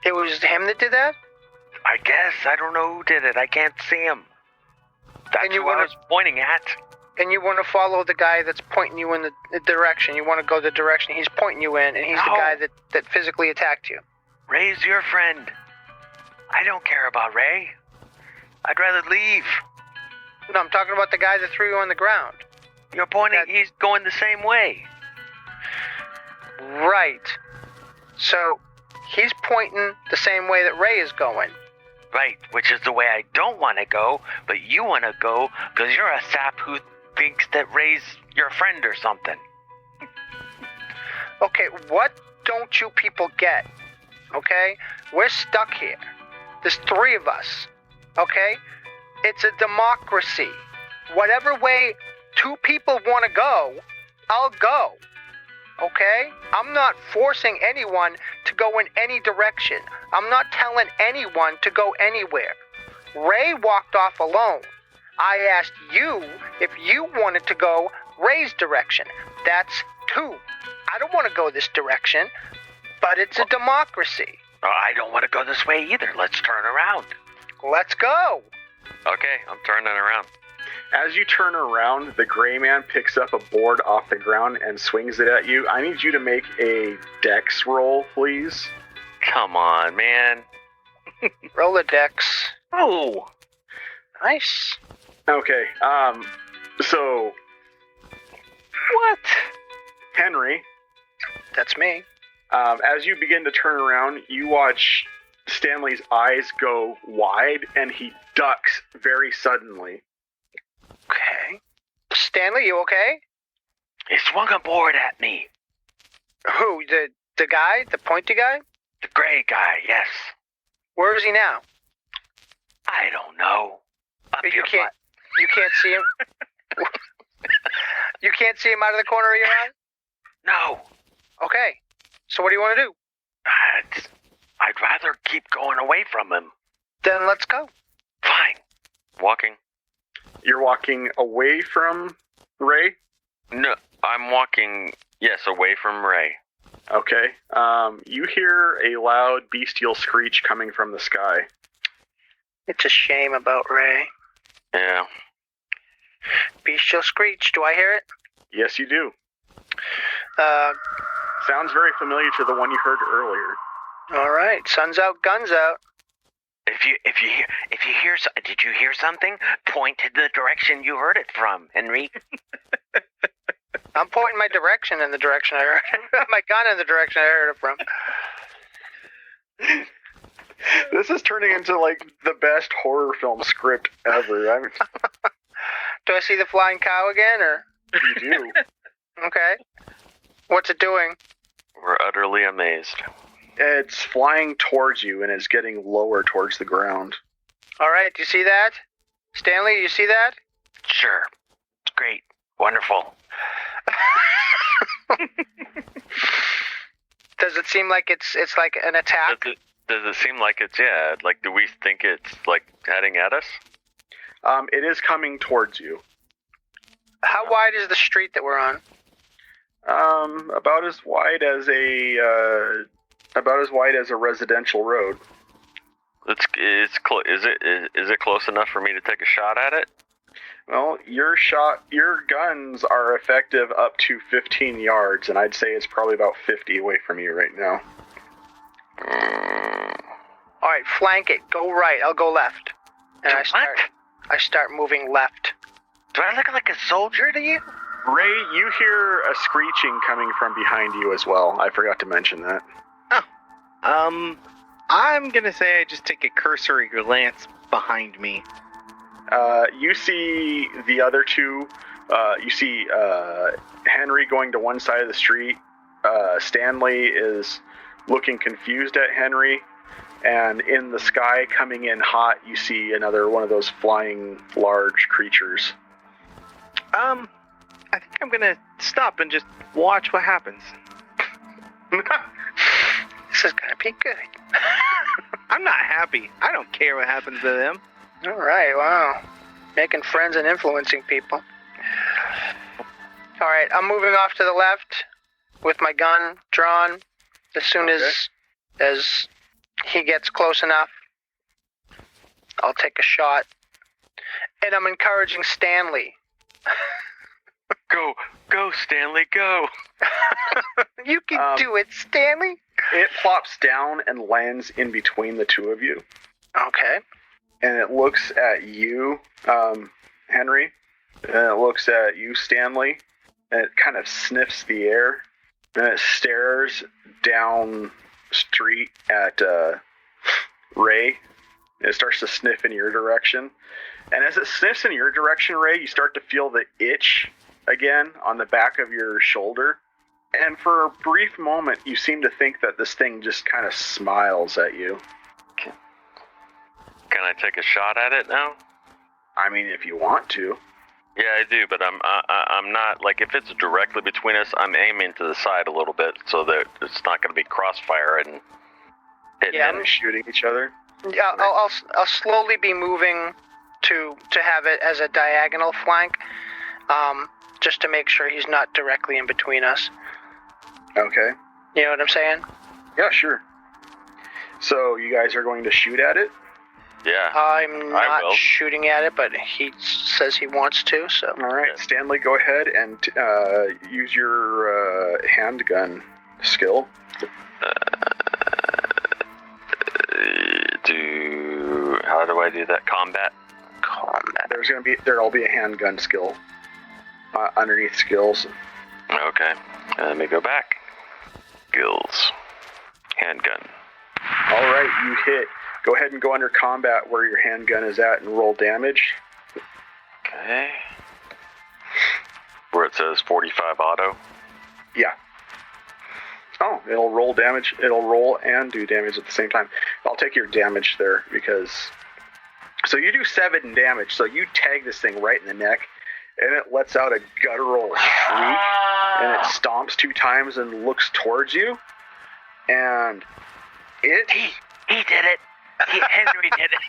It was him that did that? I guess. I don't know who did it. I can't see him. That's And you who I wanna- was pointing at. And you want to follow the guy that's pointing you in the direction. You want to go the direction he's pointing you in, and he's the No. guy that physically attacked you. Ray's your friend. I don't care about Ray. I'd rather leave. No, I'm talking about the guy that threw you on the ground. You're pointing, he's going the same way. Right. So, he's pointing the same way that Ray is going. Right, which is the way I don't want to go, but you want to go because you're a sap who thinks that Ray's your friend or something. Okay, what don't you people get? Okay? We're stuck here. There's 3 of us. Okay? It's a democracy. Whatever way 2 people want to go, I'll go. Okay? I'm not forcing anyone to go in any direction. I'm not telling anyone to go anywhere. Ray walked off alone. I asked you if you wanted to go Ray's direction. That's 2. I don't want to go this direction, but it's a democracy. I don't want to go this way either. Let's turn around. Let's go. Okay, I'm turning around. As you turn around, the gray man picks up a board off the ground and swings it at you. I need you to make a dex roll, please. Come on, man. Roll the dex. Oh, Nice. Okay, so, what? Henry, That's me. as you begin to turn around, you watch Stanley's eyes go wide, and he ducks very suddenly. Okay. Stanley, you okay? He swung a board at me. Who? The guy? The pointy guy? The gray guy, yes. Where is he now? I don't know. Up You your can't see him. You can't see him out of the corner of your eye? No. Okay. So what do you want to do? I'd rather keep going away from him. Then let's go. Fine. Walking? You're walking away from Ray? No, I'm walking, yes, away from Ray. Okay. You hear a loud bestial screech coming from the sky. It's a shame about Ray. Yeah. Bestial screech. Do I hear it? Yes, you do. Sounds very familiar to the one you heard earlier. All right. Sun's out, guns out. If you hear, did you hear something? Point to the direction you heard it from, Henry. I'm pointing my direction in the direction I heard it. My gun in the direction I heard it from. This is turning into like the best horror film script ever. Do I see the flying cow again, or? You do. Okay. What's it doing? We're utterly amazed. It's flying towards you and it's getting lower towards the ground. All right. Do you see that? Stanley, do you see that? Sure. It's great. Wonderful. Does it seem like it's like an attack? Does it seem like it's, yeah, like, do we think it's, like, heading at us? It is coming towards you. How wide is the street that we're on? About as wide as a residential road. Is it close enough for me to take a shot at it? Well, your guns are effective up to 15 yards, and I'd say it's probably about 50 away from you right now. All right, flank it. Go right. I'll go left. And I start moving left. Do I look like a soldier to you? Ray, you hear a screeching coming from behind you as well. I forgot to mention that. I'm gonna say I just take a cursory glance behind me. You see the other two. You see Henry going to one side of the street. Stanley is looking confused at Henry. And in the sky, coming in hot, you see another one of those flying large creatures. I think I'm gonna stop and just watch what happens. This is gonna be good. I'm not happy. I don't care what happens to them. All right, wow. Making friends and influencing people. All right, I'm moving off to the left with my gun drawn. As soon as he gets close enough, I'll take a shot. and I'm encouraging Stanley. Go, Stanley, go. You can do it, Stanley. It plops down and lands in between the two of you. Okay. And it looks at you, Henry, and it looks at you, Stanley, and it kind of sniffs the air, and it stares down street at Ray, and it starts to sniff in your direction. And as it sniffs in your direction, Ray, you start to feel the itch again on the back of your shoulder. And for a brief moment, you seem to think that this thing just kind of smiles at you. Can I take a shot at it now? I mean, if you want to. Yeah, I do, but I'm not, like, if it's directly between us, I'm aiming to the side a little bit so that it's not going to be crossfire and hitting And shooting each other. Yeah, I'll slowly be moving to have it as a diagonal flank, just to make sure he's not directly in between us. Okay. You know what I'm saying? Yeah, sure. So you guys are going to shoot at it? Yeah. I'm not will. shooting at it, but he says he wants to, so. All right, Stanley, go ahead and use your handgun skill. How do I do that? Combat? There'll be a handgun skill underneath skills. Okay. Let me go back. Skills. Handgun. All right, you hit. Go ahead and go under combat where your handgun is at and roll damage. Okay. Where it says 45 auto. Yeah. Oh, it'll roll damage. It'll roll and do damage at the same time. I'll take your damage there because... So you do 7 damage, so you tag this thing right in the neck, and it lets out a guttural shriek, and it stomps 2 times and looks towards you, and it... He did it. Henry did it.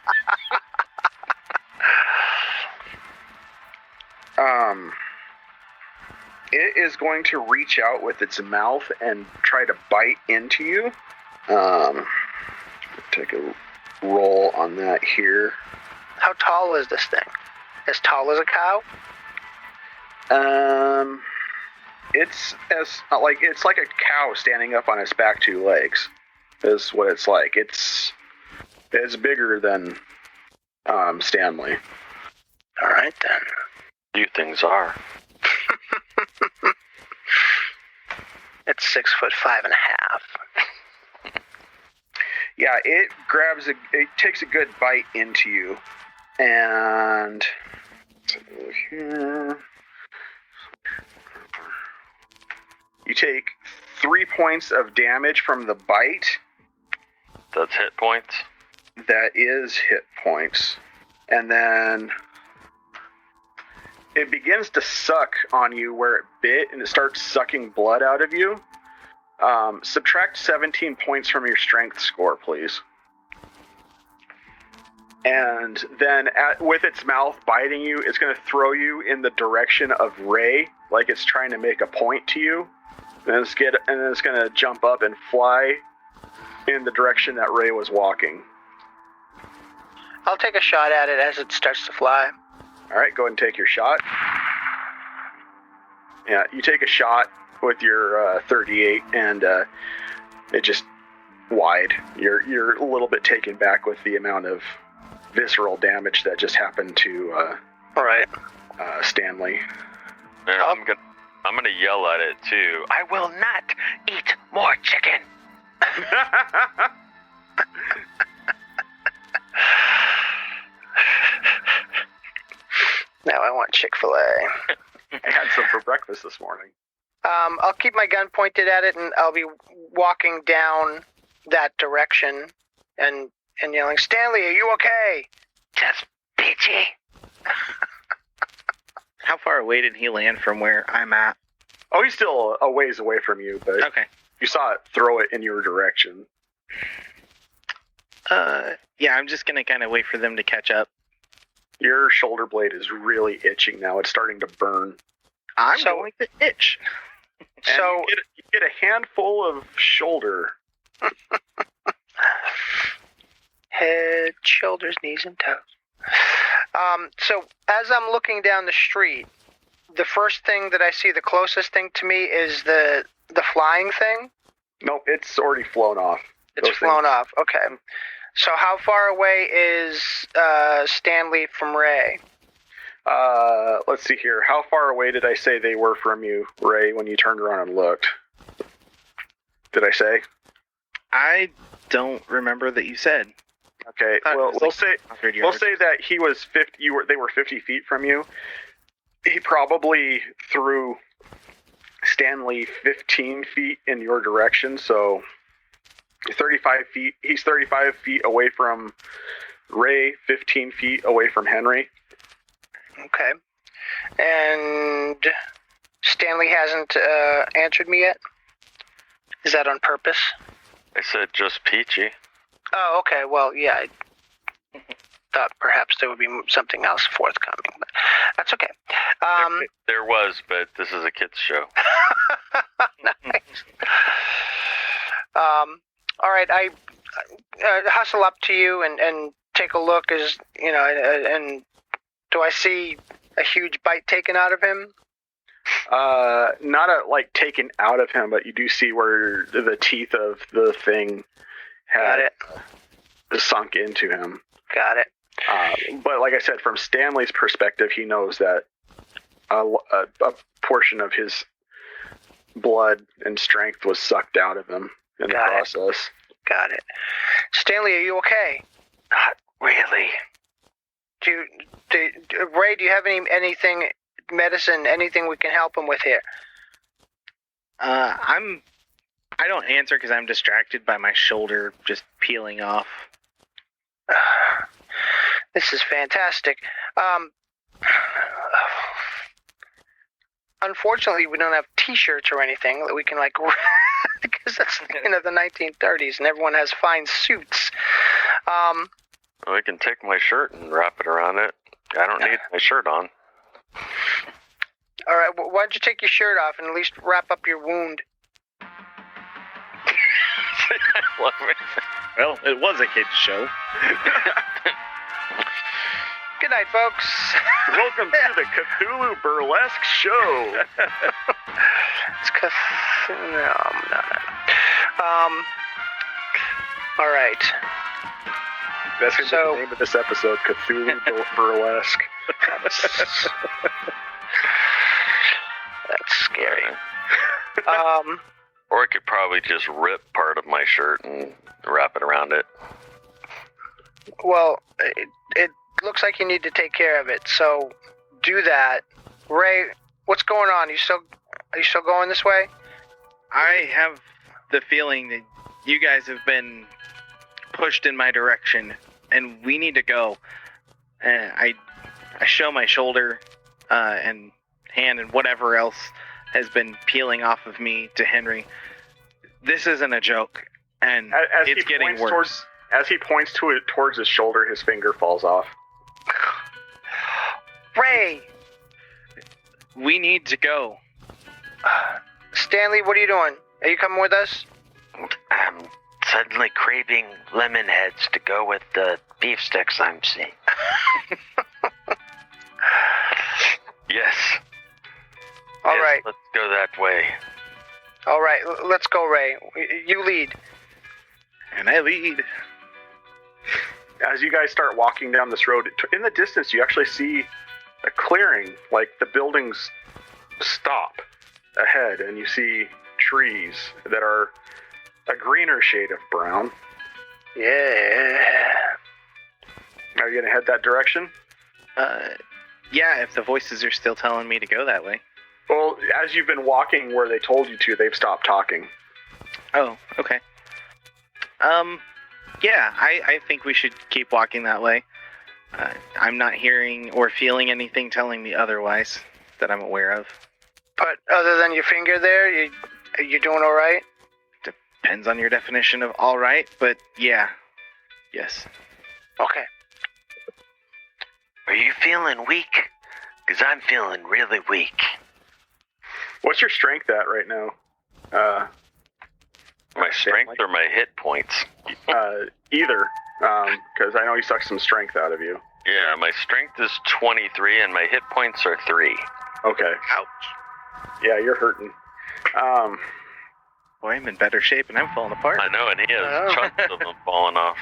It is going to reach out with its mouth and try to bite into you. Take a roll on that here. How tall is this thing? As tall as a cow? It's like a cow standing up on its back 2 legs. Is what it's like. It's bigger than Stanley. All right then. You things are. It's 6'5.5". Yeah, it takes a good bite into you, and let's have a look here. You take 3 points of damage from the bite. That's hit points. That is hit points. And then it begins to suck on you where it bit, and it starts sucking blood out of you. Subtract 17 points from your strength score, please. And then with its mouth biting you, it's going to throw you in the direction of Ray, like it's trying to make a point to you. And then it's going to jump up and fly in the direction that Ray was walking. I'll take a shot at it as it starts to fly. All right, go ahead and take your shot. Yeah, you take a shot with your 38, and it just wide. You're a little bit taken back with the amount of visceral damage that just happened to All right. Stanley. Yeah, I'm gonna yell at it too. I will not eat more chicken. Now I want Chick-fil-A. I had some for breakfast this morning. I'll keep my gun pointed at it, and I'll be walking down that direction and yelling, "Stanley, are you okay?" Just peachy. How far away did he land from where I'm at? Oh, he's still a ways away from you, but Okay. you saw it throw it in your direction. Yeah, I'm just gonna kind of wait for them to catch up. Your shoulder blade is really itching now. It's starting to burn. I'm So- going to itch. And So you get a handful of shoulder. head, shoulders, knees, and toes. So as I'm looking down the street, the first thing that I see, the closest thing to me, is the flying thing. Nope, it's already flown off. It's flown off. Okay. So how far away is Stanley from Ray? Let's see here. How far away did I say they were from you, Ray, when you turned around and looked? Did I say? I don't remember that you said. Okay. Well, we'll say that he was 50. They were 50 feet from you. He probably threw Stanley 15 feet in your direction, so 35 feet. He's 35 feet away from Ray, 15 feet away from Henry. Okay. And Stanley hasn't answered me yet? Is that on purpose? I said just peachy. Oh, okay. Well, yeah. I thought perhaps there would be something else forthcoming, but that's okay. There was, but this is a kid's show. Nice. All right. I hustle up to you and take a look. And do I see a huge bite taken out of him? Not taken out of him, but you do see where the teeth of the thing had sunk into him. Got it. But like I said, from Stanley's perspective, he knows that a portion of his blood and strength was sucked out of him in the process. Got it. Stanley, are you okay? Not really. Ray, do you have anything, medicine, anything we can help him with here? I don't answer because I'm distracted by my shoulder just peeling off. This is fantastic. Unfortunately, we don't have T-shirts or anything that we can because that's the 1930s and everyone has fine suits. I can take my shirt and wrap it around it. I don't need my shirt on. All right, why don't you take your shirt off and at least wrap up your wound? Love it. Well, it was a kid's show. Good night, folks. Welcome to the Cthulhu Burlesque Show. It's Cthulhu. No. All right. That's going to be the name of this episode, Cthulhu Burlesque. That's scary. Or I could probably just rip part of my shirt and wrap it around it. Well, it looks like you need to take care of it, so do that. Ray, what's going on? Are you still going this way? I have the feeling that you guys have been pushed in my direction, and we need to go. I show my shoulder and hand and whatever else has been peeling off of me to Henry. This isn't a joke, and it's getting worse. As he points to it towards his shoulder, his finger falls off. Ray! We need to go. Stanley, what are you doing? Are you coming with us? I'm suddenly craving lemon heads to go with the beef sticks I'm seeing. Yes. All right. Let's go that way. All right, let's go, Ray. You lead. And I lead. As you guys start walking down this road, in the distance you actually see a clearing, like the buildings stop ahead, and you see trees that are a greener shade of brown. Yeah. Are you going to head that direction? Yeah, if the voices are still telling me to go that way. Well, as you've been walking where they told you to, they've stopped talking. Oh, okay. Yeah, I think we should keep walking that way. I'm not hearing or feeling anything telling me otherwise that I'm aware of. But other than your finger there, you doing all right? Depends on your definition of all right, but yeah. Yes. Okay. Are you feeling weak? Because I'm feeling really weak. What's your strength at right now? My strength or my hit points? Either, because I know you sucked some strength out of you. Yeah, my strength is 23 and my hit points are 3. Okay. Ouch. Yeah, you're hurting. Boy, I'm in better shape and I'm falling apart. I know, and he has chunks of them falling off.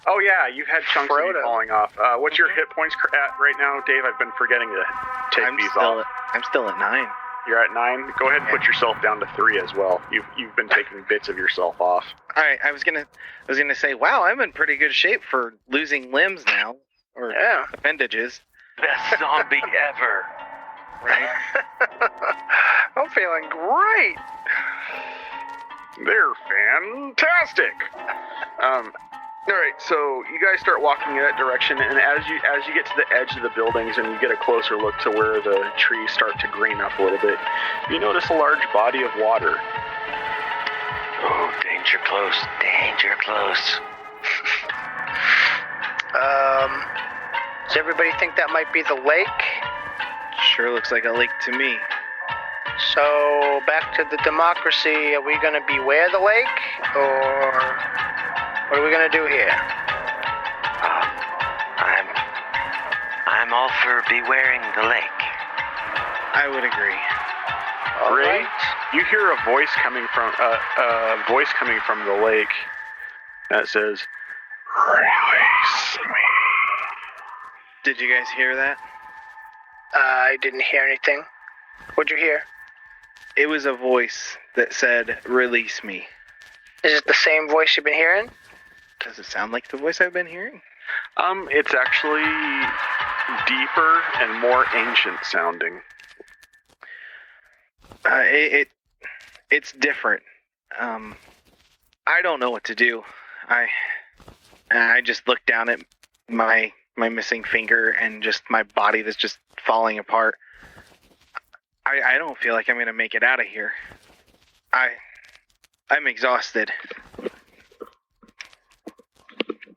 Oh yeah, you've had chunks of you Frodo. falling off. What's your hit points at right now, Dave? I've been forgetting to take I'm these still off. I'm still at 9. You're at 9. Go ahead and put yourself down to 3 as well. You've been taking bits of yourself off. All right, I was gonna say, wow, I'm in pretty good shape for losing limbs now, or Yeah. appendages, Best zombie ever. right? I'm feeling great. They're fantastic. All right, so you guys start walking in that direction, and as you get to the edge of the buildings and you get a closer look to where the trees start to green up a little bit, you notice a large body of water. Oh, danger close, danger close. Does everybody think that might be the lake? Sure looks like a lake to me. So, back to the democracy, are we going to beware the lake? Or what are we going to do here? I'm all for bewaring the lake. I would agree. All Ray, right. you hear a voice coming from the lake that says, "Release me." Did you guys hear that? I didn't hear anything. What'd you hear? It was a voice that said, "Release me." Is it the same voice you've been hearing? Does it sound like the voice I've been hearing? It's actually deeper and more ancient sounding. It's different. I don't know what to do. I just look down at my missing finger and just my body that's just falling apart. I don't feel like I'm gonna make it out of here. I'm exhausted.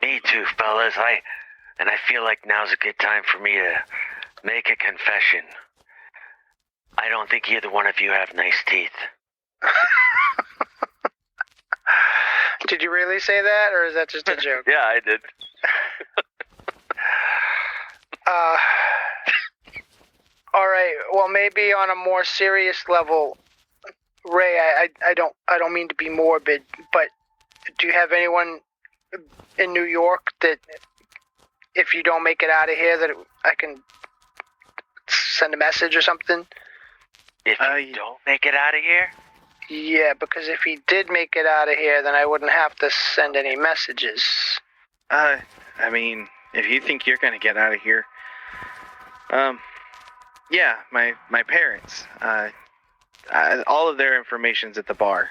Me too, fellas. I feel like now's a good time for me to make a confession. I don't think either one of you have nice teeth. Did you really say that, or is that just a joke? Yeah, I did. All right. Well, maybe on a more serious level, Ray. I don't mean to be morbid, but do you have anyone in New York that, if you don't make it out of here, that I can send a message or something? If you don't make it out of here? Yeah, because if he did make it out of here, then I wouldn't have to send any messages. I mean, if you think you're gonna get out of here, yeah, my parents, all of their information's at the bar.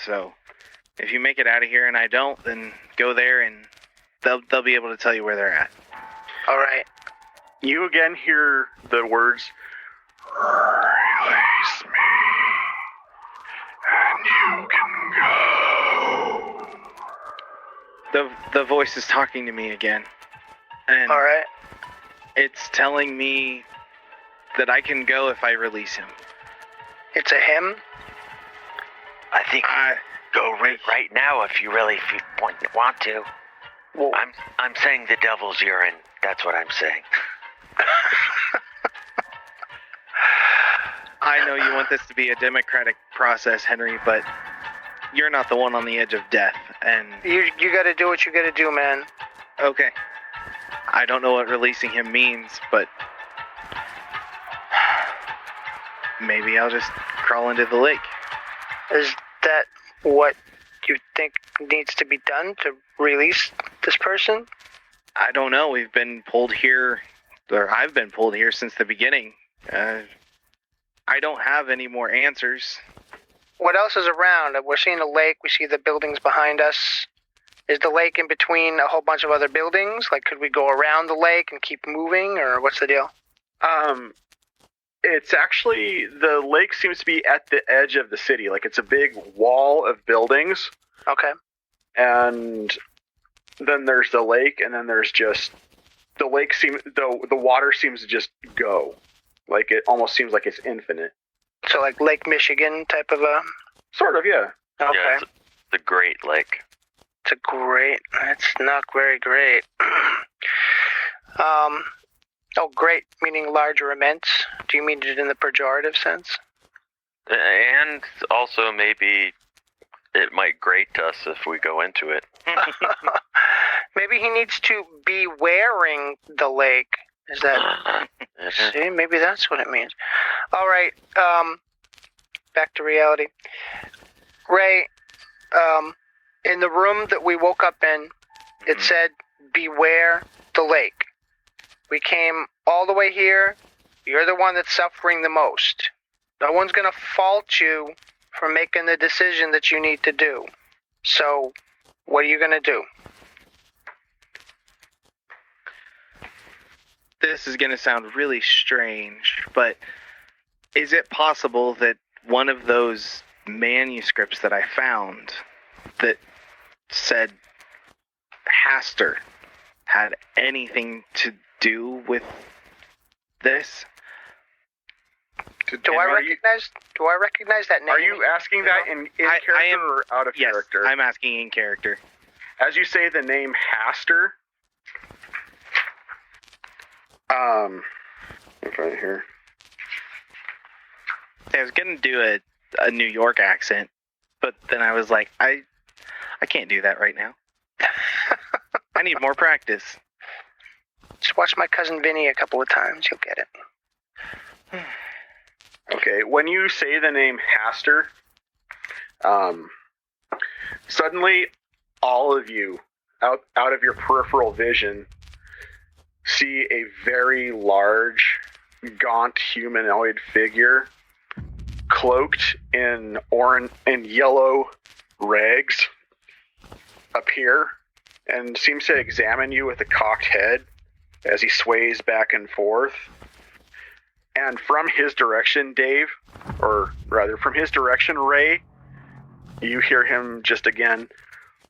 So, if you make it out of here and I don't, then go there and they'll be able to tell you where they're at. All right. You again hear the words, "Release me, and you can go." The voice is talking to me again, and All right. it's telling me that I can go if I release him. It's a him. I think go right now if you want to. Well, I'm saying the devil's urine. That's what I'm saying. I know you want this to be a democratic process, Henry, but you're not the one on the edge of death, and you got to do what you got to do, man. okay. I don't know what releasing him means, but maybe I'll just crawl into the lake. Is that what you think needs to be done to release this person? I don't know. We've been pulled here, or I've been pulled here since the beginning. I don't have any more answers. What else is around? We're seeing a lake. We see the buildings behind us. Is the lake in between a whole bunch of other buildings? Like, could we go around the lake and keep moving, or what's the deal? It's actually, the lake seems to be at the edge of the city. Like, it's a big wall of buildings. Okay. And then there's the lake, and then there's just, the water seems to just go. Like, it almost seems like it's infinite. So, like Lake Michigan type of a... Sort of, yeah. Okay. Yeah, it's the Great Lake. It's a great... It's not very great. Oh, great, meaning large or immense. Do you mean it in the pejorative sense? And also maybe it might grate us if we go into it. Maybe he needs to be wearing the lake. Is that... See, maybe that's what it means. All right, back to reality. Ray, in the room that we woke up in, it said, beware the lake. We came all the way here. You're the one that's suffering the most. No one's going to fault you for making the decision that you need to do. So, what are you going to do? This is going to sound really strange, but is it possible that one of those manuscripts that I found that said Haster had anything to do with this? Do I recognize that name? Are you asking that in character I am, or out of yes, character? I'm asking in character. As you say the name Haster, right here. I was going to do a New York accent, but then I was like, I can't do that right now. I need more practice. Just watch My Cousin Vinny a couple of times. You'll get it. Okay, when you say the name Haster, suddenly all of you, out of your peripheral vision, see a very large, gaunt humanoid figure, cloaked in orange and yellow rags, appear and seems to examine you with a cocked head as he sways back and forth. And from his direction, Dave, or rather from his direction, Ray, you hear him just again,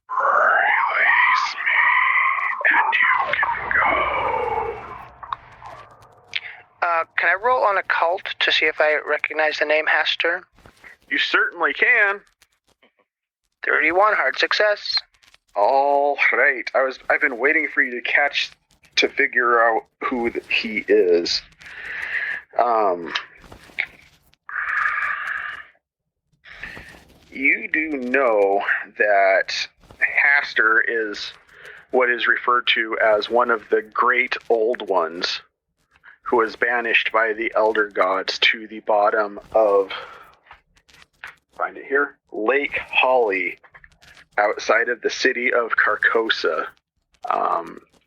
release me and you can go. Can I roll on occult to see if I recognize the name Haster? You certainly can. 31, hard success. All right. I've been waiting for you to figure out who he is. You do know that Haster is what is referred to as one of the great old ones who was banished by the elder gods to the bottom of, find it here, Lake Holly, outside of the city of Carcosa.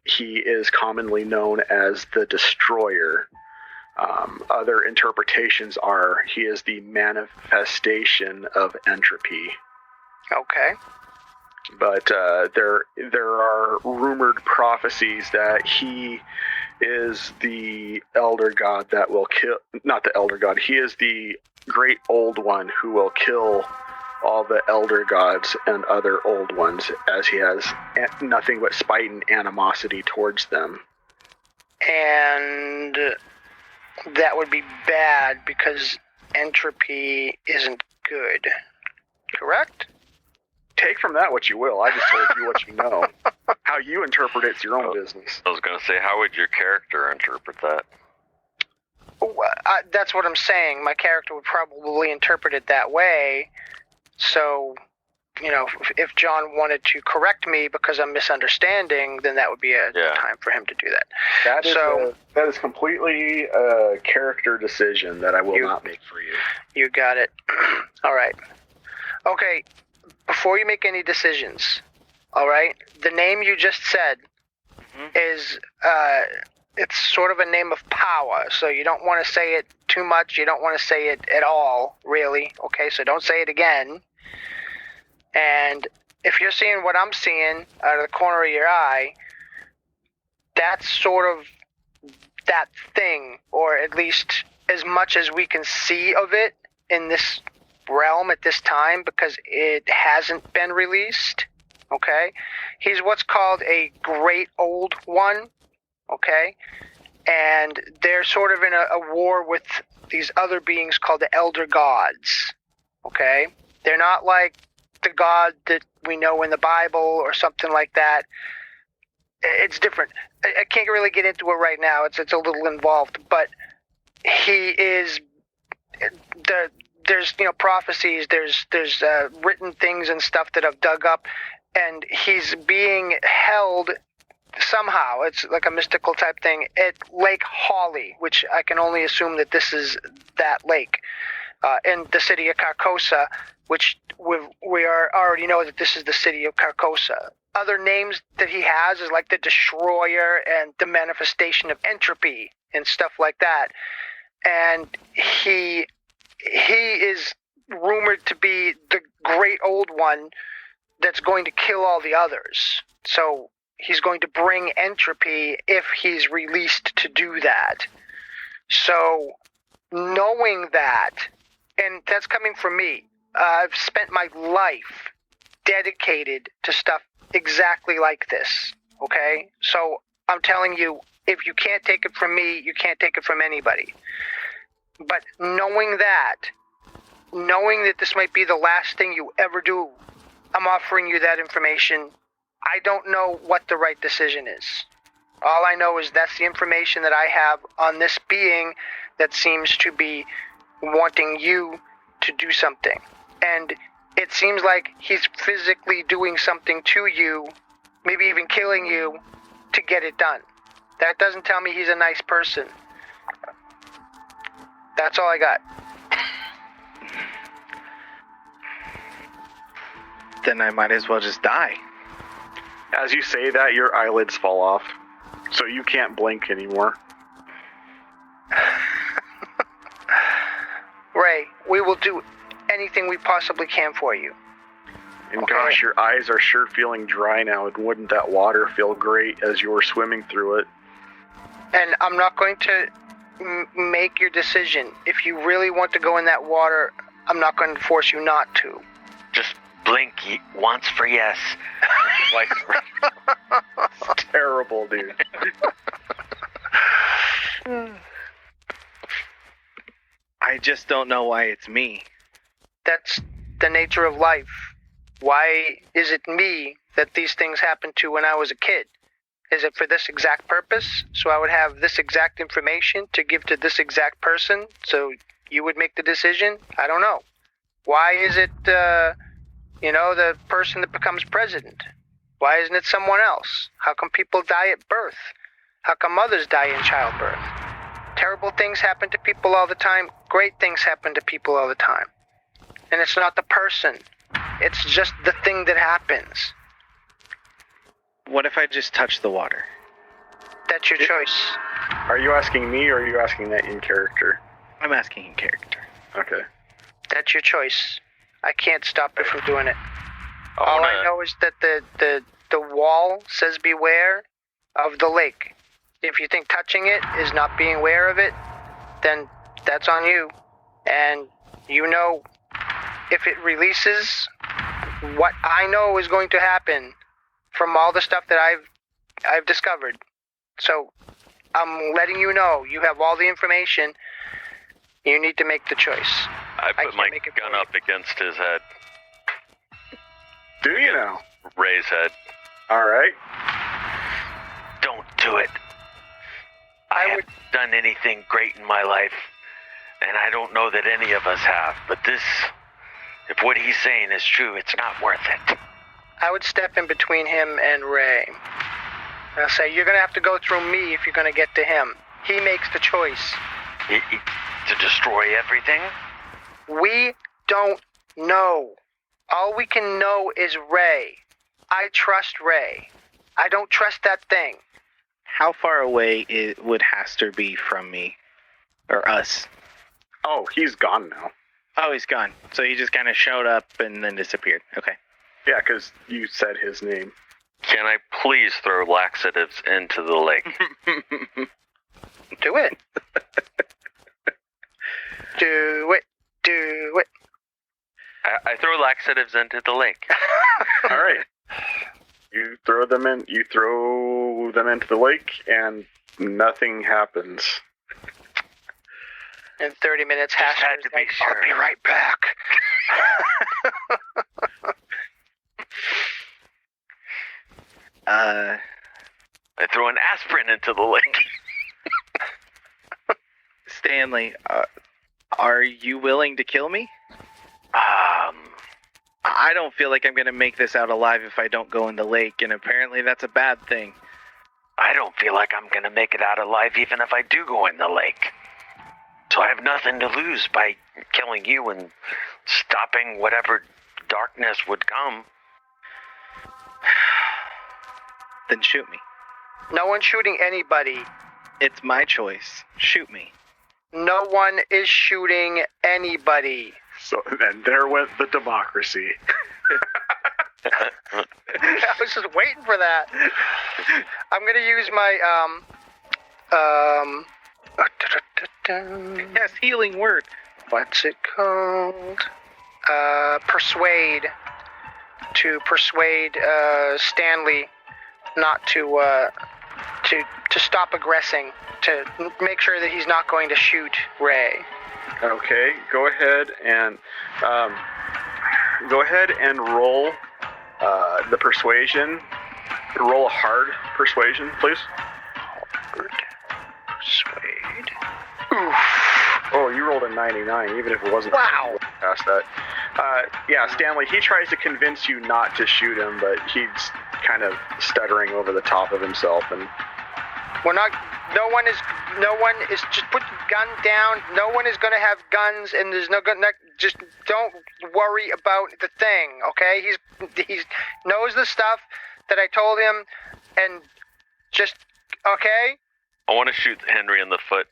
He is commonly known as the Destroyer. Other interpretations are he is the manifestation of entropy. Okay. But there are rumored prophecies that he is the elder god that will kill, not the elder god, he is the great old one who will kill all the elder gods and other old ones, as he has nothing but spite and animosity towards them. And that would be bad because entropy isn't good. Correct? Take from that what you will. I just told you what you know. How you interpret it's your own business. I was going to say, how would your character interpret that? That's what I'm saying. My character would probably interpret it that way. So, if John wanted to correct me because I'm misunderstanding, then that would be a time for him to do that. That is completely a character decision that I will not make for you. You got it. All right. Okay, before you make any decisions, all right, the name you just said is, it's sort of a name of power, so you don't want to say it too much, you don't want to say it at all, really, okay, so don't say it again. And if you're seeing what I'm seeing out of the corner of your eye, that's sort of that thing, or at least as much as we can see of it in this realm at this time, because it hasn't been released, okay? He's what's called a great old one, okay? And they're sort of in a war with these other beings called the elder gods, okay? They're not like the God that we know in the Bible or something like that. It's different. I can't really get into it right now. It's a little involved, but he is there's prophecies, there's written things and stuff that I've dug up, and he's being held somehow. It's like a mystical type thing at Lake Hawley, which I can only assume that this is that lake, in the city of Carcosa, which we already know that this is the city of Carcosa. Other names that he has is like the Destroyer and the Manifestation of Entropy and stuff like that. And he is rumored to be the great old one that's going to kill all the others. So he's going to bring entropy if he's released to do that. So knowing that, and that's coming from me, I've spent my life dedicated to stuff exactly like this, okay? So I'm telling you, if you can't take it from me, you can't take it from anybody. But knowing that this might be the last thing you ever do, I'm offering you that information. I don't know what the right decision is. All I know is that's the information that I have on this being that seems to be wanting you to do something. And it seems like he's physically doing something to you, maybe even killing you, to get it done. That doesn't tell me he's a nice person. That's all I got. Then I might as well just die. As you say that, your eyelids fall off, so you can't blink anymore. Ray, we will do anything we possibly can for you. And gosh, your eyes are sure feeling dry now, and wouldn't that water feel great as you were swimming through it? And I'm not going to make your decision. If you really want to go in that water, I'm not going to force you not to. Just blink once for yes, twice for... It's terrible, dude. I just don't know why it's me. That's the nature of life. Why is it me that these things happened to when I was a kid? Is it for this exact purpose? So I would have this exact information to give to this exact person, so you would make the decision? I don't know. Why is it, the person that becomes president? Why isn't it someone else? How come people die at birth? How come mothers die in childbirth? Terrible things happen to people all the time. Great things happen to people all the time. And it's not the person. It's just the thing that happens. What if I just touch the water? That's your choice. Are you asking me, or are you asking that in character? I'm asking in character. Okay. That's your choice. I can't stop you from doing it. I All wanna- I know is that the wall says beware of the lake. If you think touching it is not being aware of it, then that's on you. And if it releases, what I know is going to happen from all the stuff that I've discovered. So I'm letting you know, you have all the information. You need to make the choice. I put can't my make it gun for you. up against his head, Do you now? Ray's head. All right. Don't do it. I haven't done anything great in my life, and I don't know that any of us have, but if what he's saying is true, it's not worth it. I would step in between him and Ray. I'll say, you're going to have to go through me if you're going to get to him. He makes the choice. To destroy everything? We don't know. All we can know is Ray. I trust Ray. I don't trust that thing. How far away would Haster be from me? Or us? Oh, he's gone now. Oh, he's gone. So he just kind of showed up and then disappeared. Okay. Yeah, because you said his name. Can I please throw laxatives into the lake? Do it. Do it. Do it. I throw laxatives into the lake. All right. You throw them into the lake, and nothing happens. In 30 minutes, Just had Haster's to be like, sure. I'll be right back. I I throw an aspirin into the lake. Stanley, are you willing to kill me? I don't feel like I'm going to make this out alive if I don't go in the lake, and apparently that's a bad thing. I don't feel like I'm going to make it out alive even if I do go in the lake. So I have nothing to lose by killing you and stopping whatever darkness would come. Then shoot me. No one's shooting anybody. It's my choice. Shoot me. No one is shooting anybody. So then there went the democracy. I was just waiting for that. I'm gonna use my Yes, healing word. what's it called? Persuade. To persuade Stanley not to stop aggressing. To make sure that he's not going to shoot Ray. Okay, go ahead and roll the persuasion. Roll a hard persuasion, please. Persuade. Oof. Oh, you rolled a 99, even if it wasn't past that. Yeah, Stanley, he tries to convince you not to shoot him, but he's kind of stuttering over the top of himself. And No one is. Just put the gun down. No one is going to have guns, and there's no gun. Just don't worry about the thing, okay? He knows the stuff that I told him, and just okay. I want to shoot Henry in the foot.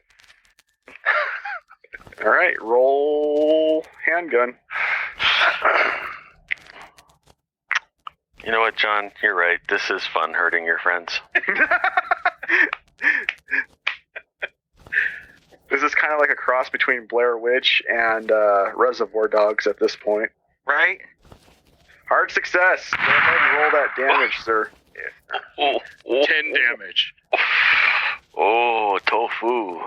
all right, roll handgun. You know what, John? You're right. This is fun hurting your friends. This is kind of like a cross between Blair Witch and Reservoir Dogs at this point. Right? Hard success. Go ahead and roll that damage, sir. 10 damage. Oh, tofu.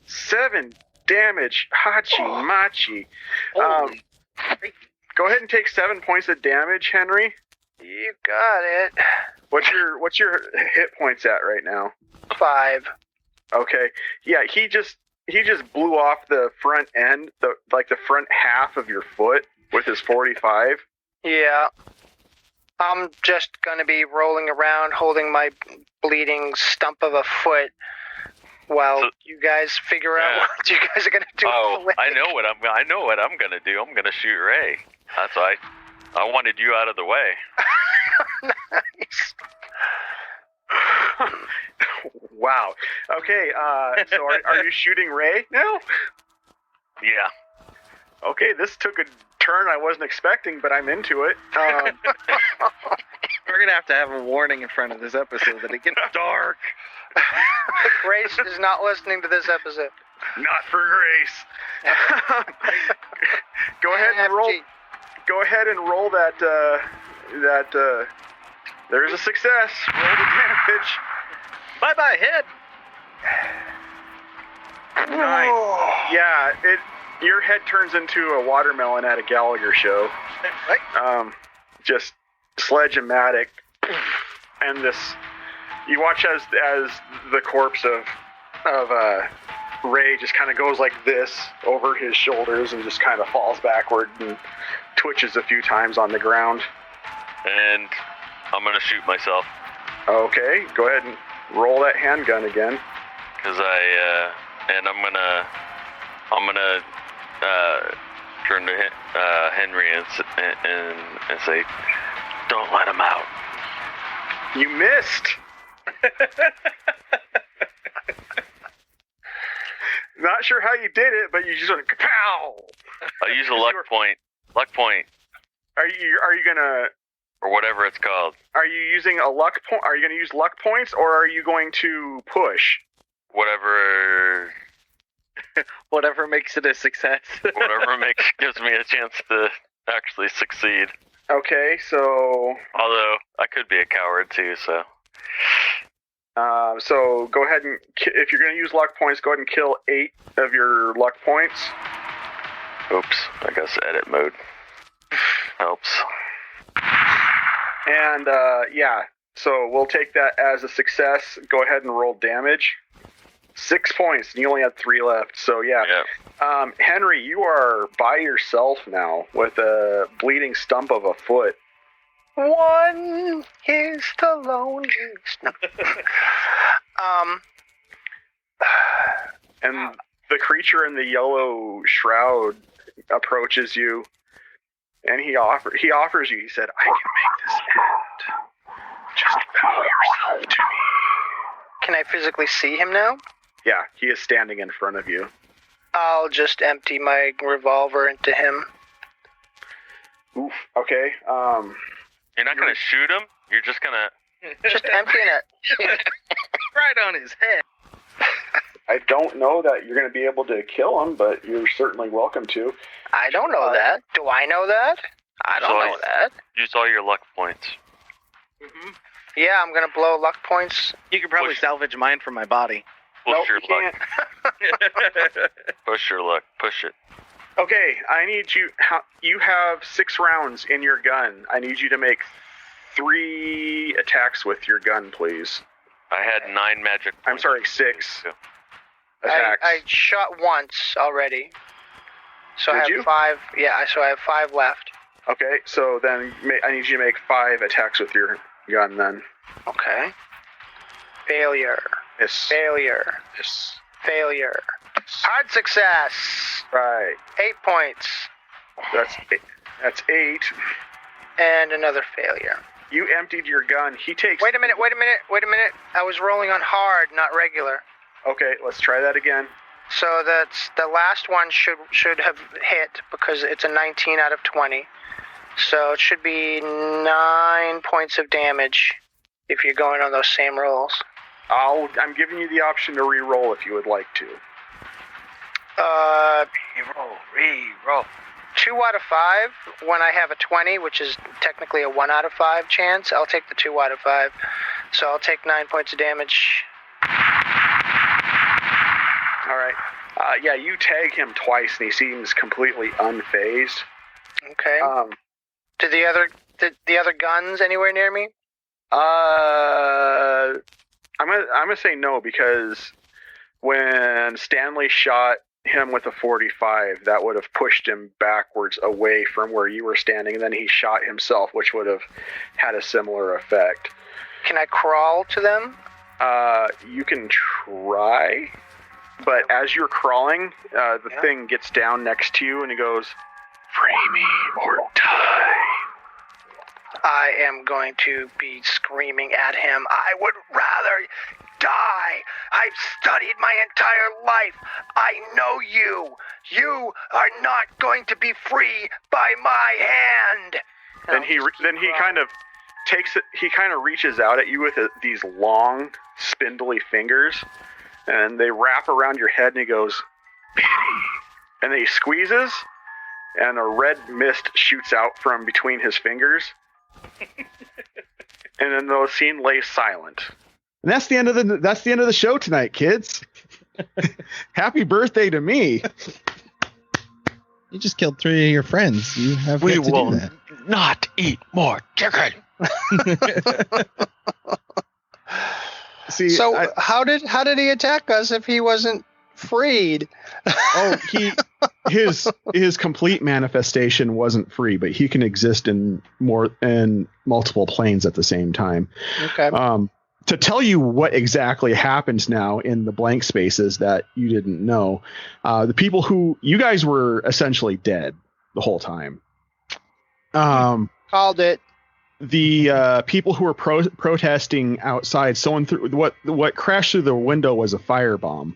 7 damage. Hachi machi. Go ahead and take 7 points of damage, Henry. You got it. What's your hit points at right now? 5. Okay. Yeah, he just blew off the front end, the front half of your foot with his 45. Yeah. I'm just gonna be rolling around holding my bleeding stump of a foot while you guys figure out what you guys are gonna do. Oh, I know what I'm gonna do. I'm gonna shoot Ray. That's why I wanted you out of the way. Nice. Wow. Okay, so are you shooting Ray now? Yeah. Okay, this took a turn I wasn't expecting, but I'm into it. We're going to have a warning in front of this episode that it gets dark. Grace is not listening to this episode. Not for Grace. Go ahead and roll. Go ahead and roll that. There's a success. Roll the damage. Bye-bye, head. Nice. Yeah, your head turns into a watermelon at a Gallagher show. Just sledge-o-matic. And this, you watch as the corpse of Ray just kind of goes like this over his shoulders and just kind of falls backward and twitches a few times on the ground. And I'm gonna shoot myself. Okay, go ahead and roll that handgun again. Cause I'm gonna turn to Henry and say, "Don't let him out." You missed. Not sure how you did it, but you just went kapow. I'll use a luck point. Luck point. Are you gonna, or whatever it's called? Are you using a luck point? Are you gonna use luck points, or are you going to push? Whatever makes it a success. Whatever gives me a chance to actually succeed. Okay, so. Although I could be a coward too, so. So go ahead and, if you're going to use luck points, go ahead and kill 8 of your luck points. Oops, I guess edit mode helps. And so we'll take that as a success. Go ahead and roll damage. 6 points, and you only had 3 left. So Henry, you are by yourself now with a bleeding stump of a foot. One is the loneliest. No. And the creature in the yellow shroud approaches you, and he offers you. He said, "I can make this end. Just bow yourself to me." Can I physically see him now? Yeah, he is standing in front of you. I'll just empty my revolver into him. Oof. Okay. You're not gonna shoot him. You're just gonna. Just emptying it. Right on his head. I don't know that you're going to be able to kill him, but you're certainly welcome to. I don't know that. Do I know that? I don't know that. Use all your luck points. Mm-hmm. Yeah, I'm going to blow luck points. You could probably salvage mine from my body. Push your you luck. Push your luck. Push it. Okay, I need you. You have 6 rounds in your gun. I need you to make 3 attacks with your gun, please. I had 9 magic points. I'm sorry, 6 attacks. I shot once already. So Did I have you? 5. Yeah, so I have 5 left. Okay, so then I need you to make 5 attacks with your gun then. Okay. Failure. Yes. Failure. Yes. Failure. Hard success. Right. 8 points. That's 8. And another failure. You emptied your gun. He takes... Wait a minute. I was rolling on hard, not regular. Okay, let's try that again. So that's the last one should have hit because it's a 19 out of 20. So it should be 9 points of damage if you're going on those same rolls. I'm giving you the option to re-roll if you would like to. Re-roll. 2 out of 5 when I have a 20, which is technically a 1 out of 5 chance. I'll take the 2 out of 5. So I'll take 9 points of damage. All right. You tag him twice, and he seems completely unfazed. Okay. Did the other guns anywhere near me? I'm gonna say no, because when Stanley shot him with a 45, that would have pushed him backwards away from where you were standing, and then he shot himself, which would have had a similar effect. Can I crawl to them? You can try, but as you're crawling, the thing gets down next to you, and he goes, "Free me or die." I am going to be screaming at him. I would rather die. I've studied my entire life. I know you. You are not going to be free by my hand. And he kind of takes it. He kind of reaches out at you with these long, spindly fingers, and they wrap around your head. And he goes, "Pity," and then he squeezes, and a red mist shoots out from between his fingers. And then the scene lays silent. And that's the end of the show tonight, kids. Happy birthday to me. You just killed 3 of your friends. You have to do that. Not eat more chicken. See, So how did he attack us if he wasn't freed? His complete manifestation wasn't free, but he can exist in multiple planes at the same time. Okay. To tell you what exactly happens now in the blank spaces that you didn't know, the people who you guys were essentially dead the whole time. Called it. The people who were protesting outside, someone threw what crashed through the window was a firebomb.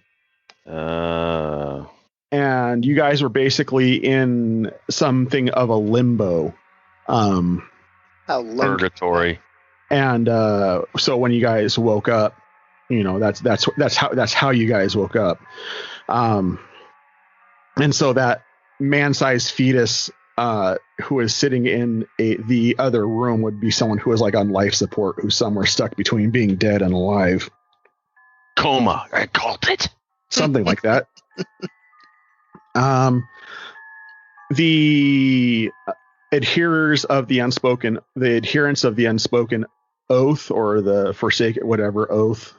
And you guys were basically in something of a limbo. Purgatory. And so when you guys woke up, that's how you guys woke up. And so that man-sized fetus who is sitting in the other room would be someone who is like on life support, who's somewhere stuck between being dead and alive. Coma, I called it. Something like that. The adherents of the unspoken oath, or the forsaken whatever oath,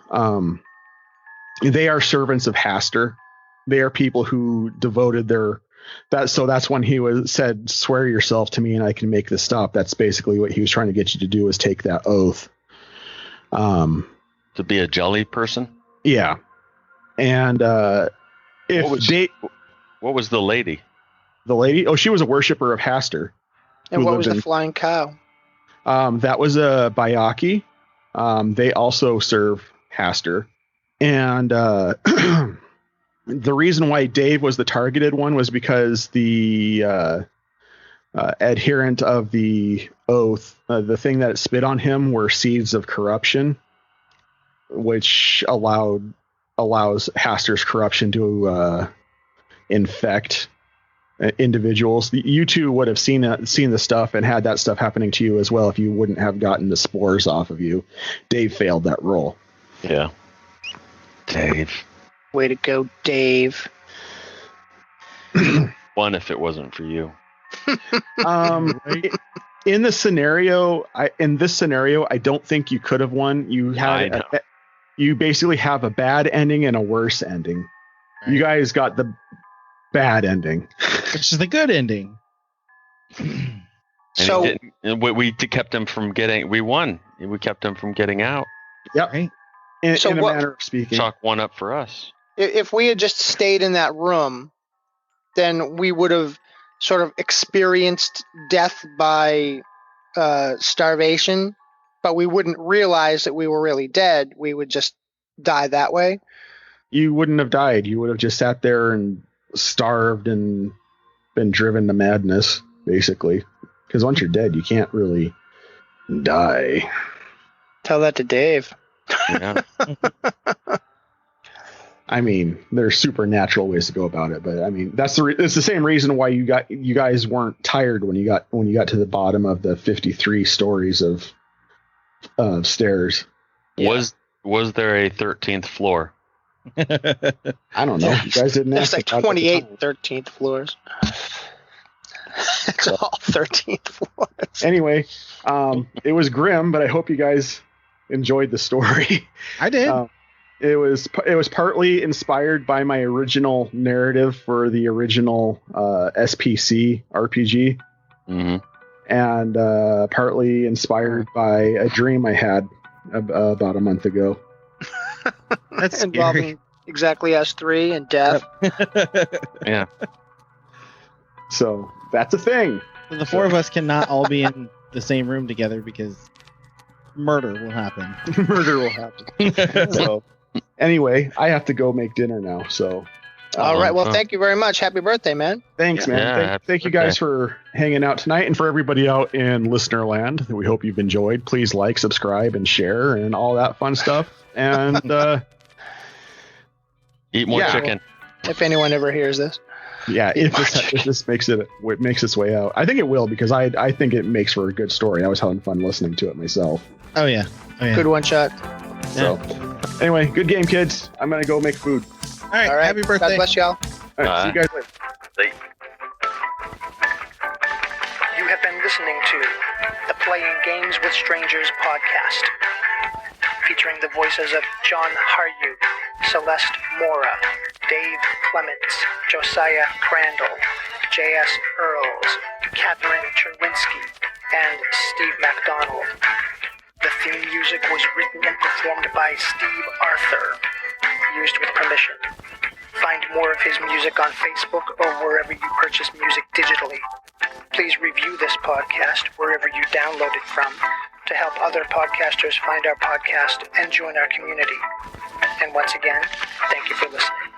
they are servants of Haster. They are people who devoted that's when he said, swear yourself to me and I can make this stop. That's basically what he was trying to get you to do, is take that oath. To be a jelly person? Yeah. And what was the lady? The lady? Oh, she was a worshiper of Haster. And what was the flying cow? That was a Bayaki. They also serve Haster. And the reason why Dave was the targeted one was because the adherent of the oath, the thing that spit on him were seeds of corruption, which allows Haster's corruption to infect individuals. You two would have seen the stuff and had that stuff happening to you as well if you wouldn't have gotten the spores off of you. Dave failed that roll. Yeah. Dave. Way to go, Dave. One if it wasn't for you. In this scenario, I don't think you could have won. You basically have a bad ending and a worse ending. Right. You guys got the bad ending, which is the good ending. So we kept him from getting. We won. We kept him from getting out. Yep. Right. In a manner of speaking. Chalk one up for us. If we had just stayed in that room, then we would have sort of experienced death by starvation, but we wouldn't realize that we were really dead. We would just die that way. You wouldn't have died. You would have just sat there and starved and been driven to madness, basically. Because once you're dead, you can't really die. Tell that to Dave. Yeah. I mean, there's supernatural ways to go about it, but I mean, it's the same reason why you guys weren't tired when you got to the bottom of the 53 stories of stairs. Yeah. Was there a 13th floor? I don't know. You guys didn't ask. There's like 28 13th floors. It's all 13th floors. Anyway, it was grim, but I hope you guys enjoyed the story. I did. It was partly inspired by my original narrative for the original SPC RPG, and partly inspired by a dream I had about a month ago. That's involving exactly S3 and death. Yeah. So that's a thing. So the four of us cannot all be in the same room together because murder will happen. Murder will happen. So anyway, I have to go make dinner now. So. All right. Well, thank you very much. Happy birthday, man. Thanks, man. Yeah, thank you guys for hanging out tonight, and for everybody out in listener land. We hope you've enjoyed. Please like, subscribe, and share, and all that fun stuff. And eat more chicken. If anyone ever hears this. Yeah, if this makes its way out, I think it will, because I think it makes for a good story. I was having fun listening to it myself. Oh yeah. Good one shot. So anyway, good game, kids. I'm gonna go make food. All right. Happy birthday. God bless y'all. All right, see you guys later. You have been listening to the Playing Games with Strangers podcast, featuring the voices of John Haryu, Celeste Mora, Dave Clements, Josiah Crandall, J.S. Earls, Catherine Cherwinski, and Steve MacDonald. The theme music was written and performed by Steve Arthur, used with permission. Find more of his music on Facebook or wherever you purchase music digitally. Please review this podcast wherever you download it from to help other podcasters find our podcast and join our community. And once again, thank you for listening.